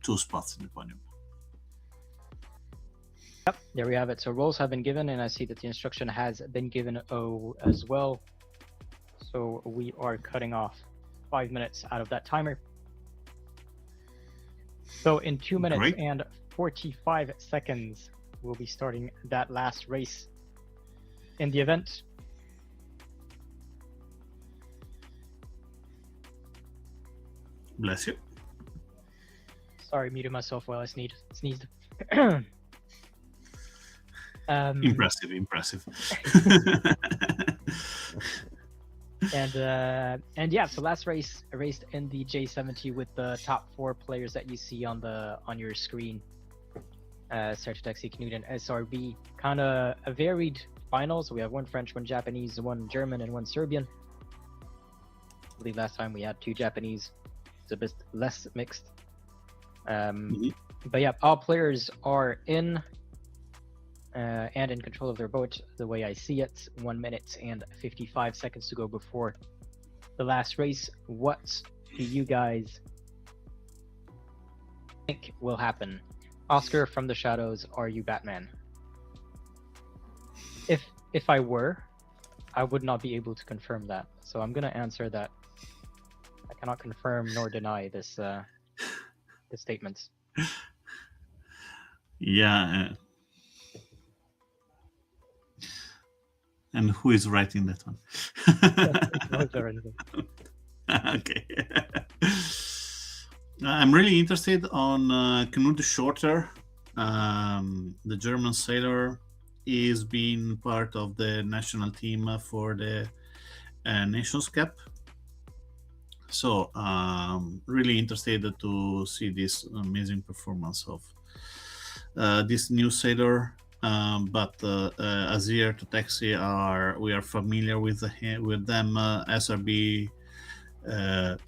2 spots in the podium. Yep, there we have it. So roles have been given, and I see that the instruction has been given as well. So we are cutting off 5 minutes out of that timer. So in 2 minutes and 45 seconds, we'll be starting that last race in the event. Bless you. Sorry, muted myself while I sneezed. Impressive. And yeah, so last race raced in the J70 with the top 4 players that you see on your screen. Tatexi, Knut, and SRB. Kind of a varied final. So we have 1 French, 1 Japanese, 1 German, and 1 Serbian. I believe last time we had 2 Japanese. It's a bit less mixed. But yeah, all players are in. and in control of their boat, the way I see it. 1 minute and 55 seconds to go before the last race. What do you guys think will happen? Oscar from the shadows, are you Batman? If I were, I would not be able to confirm that. So I'm gonna answer that I cannot confirm nor deny this this statement. Yeah. And who is writing that one? Okay. I'm really interested on Knut Shorter. The German sailor is being part of the national team for the Nations Cup. So really interested to see this amazing performance of this new sailor. But Azir to Taxi we are familiar with them. SRB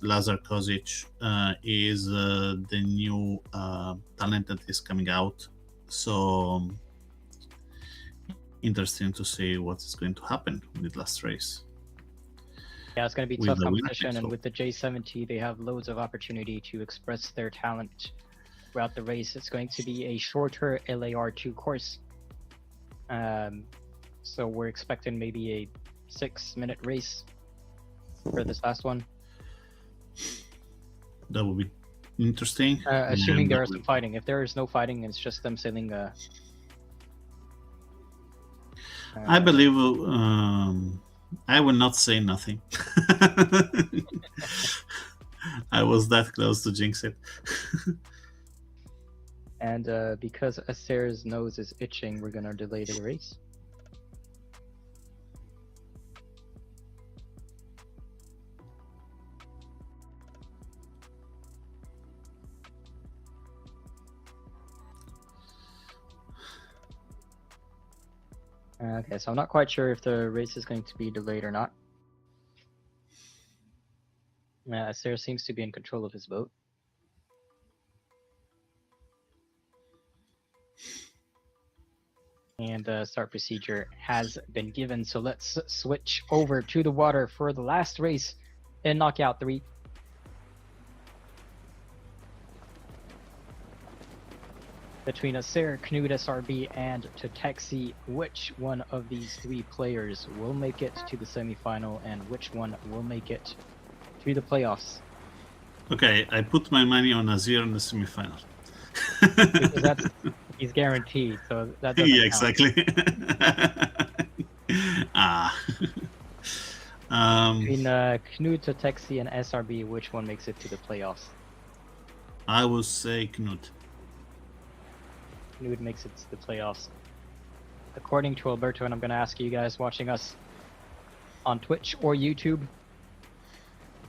Lazar Kozic is the new talent that is coming out. So interesting to see what is going to happen with the last race. Yeah, it's going to be tough competition, and with the J70, they have loads of opportunity to express their talent throughout the race. It's going to be a shorter LAR2 course. So we're expecting maybe a 6-minute race for this last one. That would be interesting. Assuming there is some fighting. If there is no fighting, it's just them sailing. I believe I will not say nothing. I was that close to jinx it. And because Aser's nose is itching, we're gonna delay the race. Okay, so I'm not quite sure if the race is going to be delayed or not. Aser seems to be in control of his boat. And start procedure has been given, so let's switch over to the water for the last race in Knockout 3. Between Aser, Knut SRB, and Tatexi, which one of these 3 players will make it to the semifinal, and which one will make it to the playoffs? Okay, I put my money on Azir in the semifinal. Because he's guaranteed, so that doesn't Yeah, count. exactly. Between Knut, Tatexi, and SRB, which one makes it to the playoffs? I will say Knut. Knut makes it to the playoffs. According to Alberto, and I'm going to ask you guys watching us on Twitch or YouTube,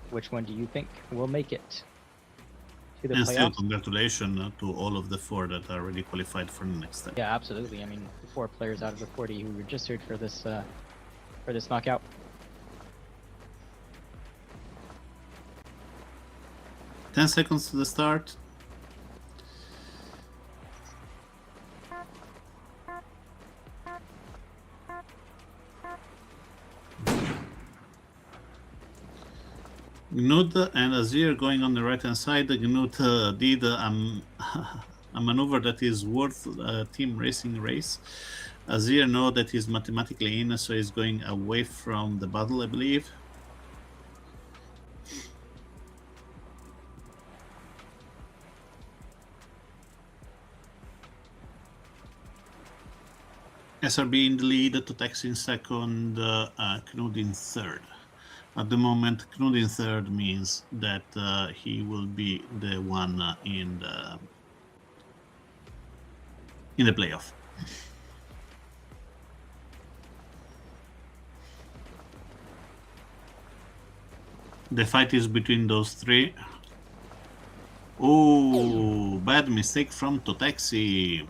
which one do you think will make it to the And still, playoffs? congratulations to all of the 4 that are already qualified for the next step. Yeah, absolutely. I mean, 4 players out of the 40 who registered for this knockout. Ten seconds to the start. Knut and Azir going on the right hand side. Knut did a maneuver that is worth a team racing race. Azir know that he's mathematically in, so he's going away from the battle, I believe. SRB in the lead, Totex in second, Knut in third. At the moment, Knut in third means that he will be the one in the playoff. The fight is between those 3. Oh, bad mistake from Totexi.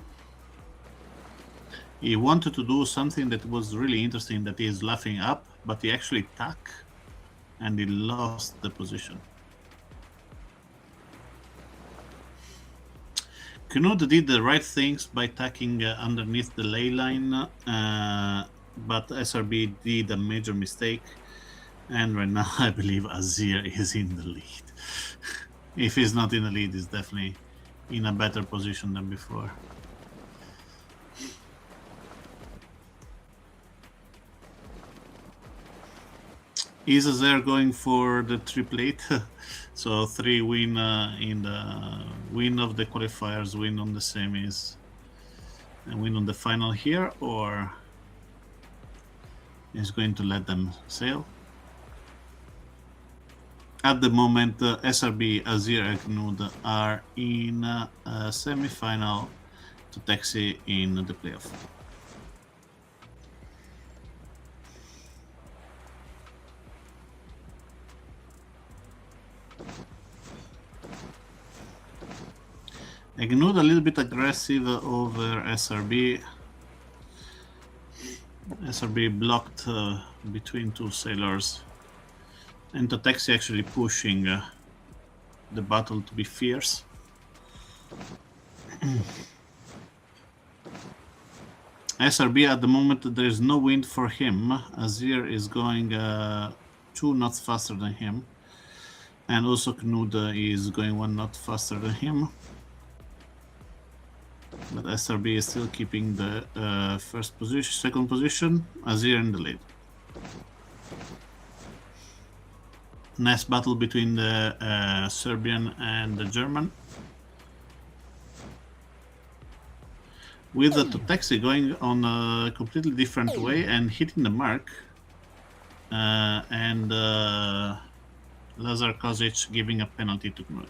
He wanted to do something that was really interesting, that he is laughing up, but he actually tack, and he lost the position. Knud did the right things by tacking underneath the ley line, but SRB did a major mistake. And right now, I believe Azir is in the lead. If he's not in the lead, he's definitely in a better position than before. Is Azir going for the triplet? So 3 win in the win of the qualifiers, win on the semis, and win on the final here, or is going to let them sail? At the moment, SRB, Azir, and Knud are in a semi-final to taxi in the playoff. Knud a little bit aggressive over SRB. SRB blocked between 2 sailors. And the taxi actually pushing the battle to be fierce. SRB at the moment, there is no wind for him. Azir is going 2 knots faster than him. And also Knud is going 1 knot faster than him. But SRB is still keeping the second position. Azir in the lead. Nice battle between the Serbian and the German. With the taxi going on a completely different way and hitting the mark. And Lazar Kozic giving a penalty to Knud.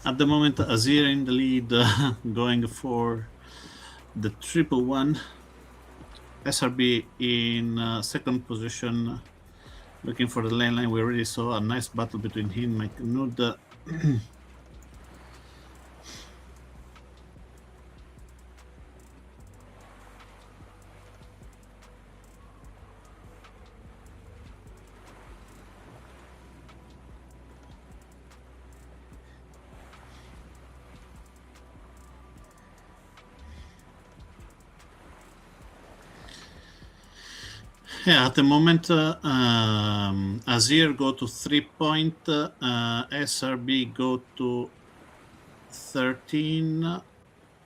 At the moment, Azir in the lead, going for the 111. SRB in second position, looking for the lane line. We already saw a nice battle between him and Knud. Yeah, at the moment, Azir go to 3 point, SRB go to 13,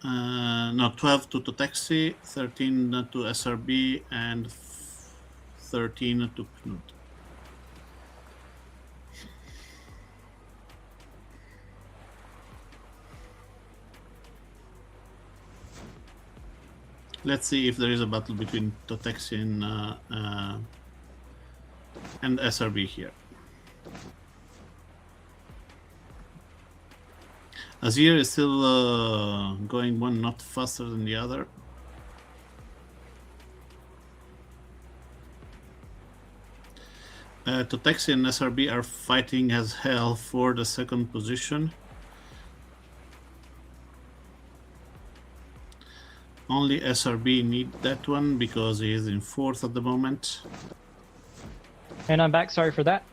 no, 12 to taxi, 13 to SRB, and 13 to Knud. Let's see if there is a battle between Totex and SRB here. Azir is still going 1 knot faster than the other. Totex and SRB are fighting as hell for the second position. Only SRB need that one because he is in 4th at the moment. And I'm back, sorry for that.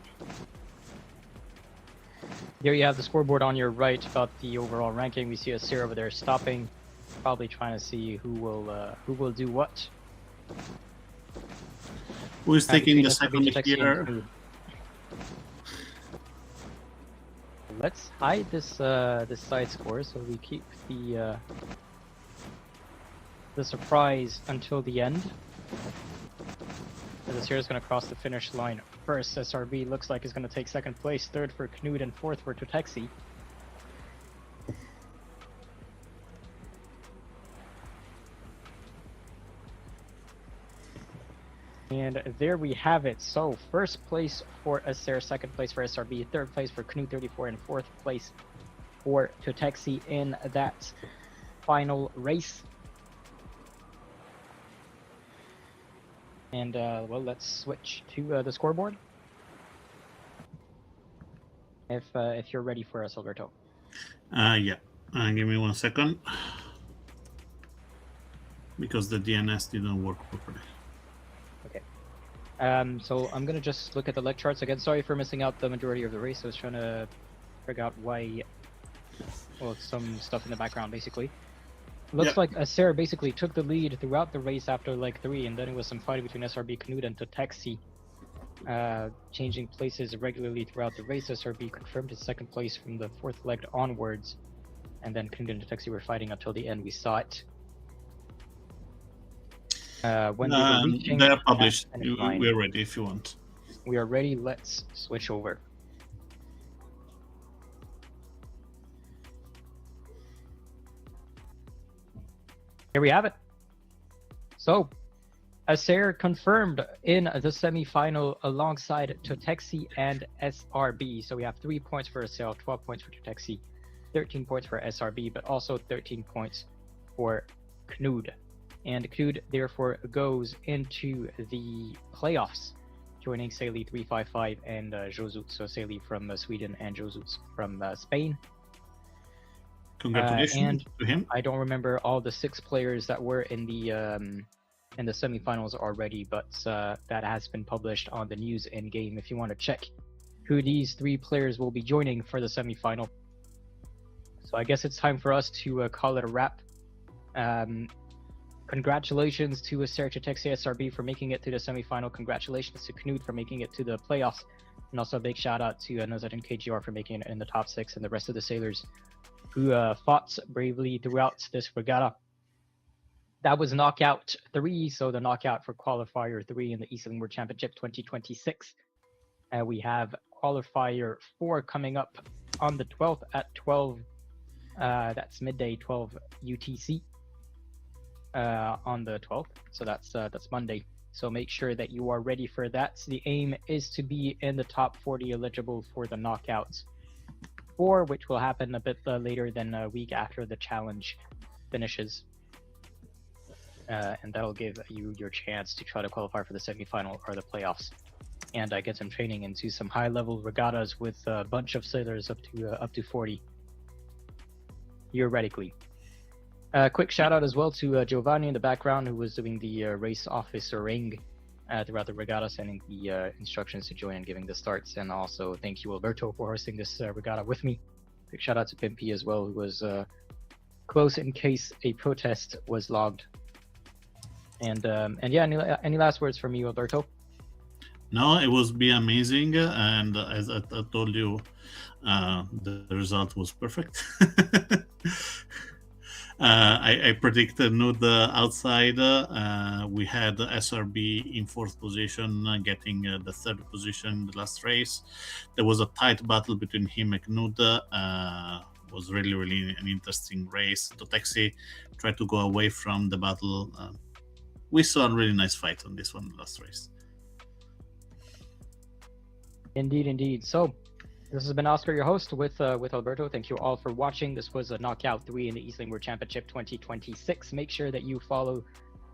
Here you have the scoreboard on your right about the overall ranking. We see a Seer over there stopping, probably trying to see who will do what. Who is taking the second here? Let's hide this this side score so we keep the surprise until the end. The Seer is going to cross the finish line first. SRB looks like is going to take 2nd place, 3rd for Knud, and 4th for Tutexi. And there we have it. So first place for Acer, second place for SRB, third place for Canoe34, and fourth place for Totexi in that final race. And well, let's switch to the scoreboard. If you're ready for us, Alberto. Yeah. Give me 1 second. Because the DNS didn't work properly. Okay. So I'm gonna just look at the leg charts again. Sorry for missing out the majority of the race. I was trying to figure out why. Well, some stuff in the background, basically. Looks like Acer basically took the lead throughout the race after leg 3, and then it was some fight between SRB, Knut, and Totexi, changing places regularly throughout the race. SRB confirmed his second place from the fourth leg onwards, and then Knut and Totexi were fighting until the end. We saw it. When they were reaching, they're published. We're ready if you want. We are ready. Let's switch over. Here we have it. So, Acer confirmed in the semi-final alongside Totexi and SRB. So we have 3 points for Acer, 12 points for Totexi, 13 points for SRB, but also 13 points for Knud. And Knud therefore goes into the playoffs, joining Saili 355 and Josut. So Saili from Sweden and Josut from Spain. Congratulations to him. I don't remember all the 6 players that were in the semifinals already, but that has been published on the news in game if you want to check who these 3 players will be joining for the semifinal. So I guess it's time for us to call it a wrap. Congratulations to Acer, Totexi, SRB for making it to the semifinal. Congratulations to Knut for making it to the playoffs. And also a big shout out to Nozat and KGR for making it in the top 6, and the rest of the sailors who fought bravely throughout this regatta. That was knockout 3, so the knockout for qualifier 3 in the eSailing World Championship 2026. We have qualifier 4 coming up on the 12th at 12. That's midday 12 UTC on the 12th. So that's Monday. So make sure that you are ready for that. So the aim is to be in the top 40 eligible for the knockouts 4, which will happen a bit later than a week after the challenge finishes. And that'll give you your chance to try to qualify for the semifinal or the playoffs, and get some training into some high-level regattas with a bunch of sailors up to 40 theoretically. Quick shout out as well to Giovanni in the background, who was doing the race officering throughout the regatta, sending the instructions to join and giving the starts. And also thank you, Alberto, for hosting this regatta with me. Quick shout out to Pimpy as well, who was close in case a protest was logged. And yeah, any last words from you, Alberto? No, it was be amazing, and as I told you, the result was perfect. I predicted Nud outside. We had SRB in 4th position, getting the 3rd position in the last race. There was a tight battle between him and Nud. Was really an interesting race. Totexi tried to go away from the battle. We saw a really nice fight on this one, the last race. Indeed. So, this has been Oscar, your host, with Alberto. Thank you all for watching. This was a knockout 3 in the eSailing World Championship 2026. Make sure that you follow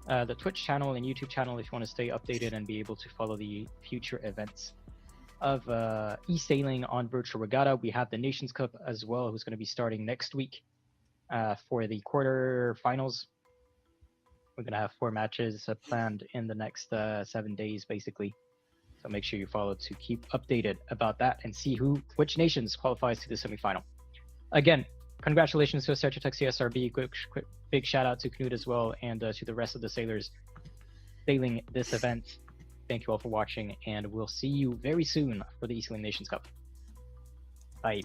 the Twitch channel and YouTube channel if you want to stay updated and be able to follow the future events of eSailing on Virtual Regatta. We have the Nations Cup as well, who's going to be starting next week for the quarterfinals. We're going to have 4 matches planned in the next 7 days, basically. So make sure you follow to keep updated about that and see which nations qualifies to the semifinal. Again, congratulations to Acer, Totexi, SRB. Quick, big shout out to Knut as well, and to the rest of the sailors sailing this event. Thank you all for watching, and we'll see you very soon for the eSailing Nations Cup. Bye.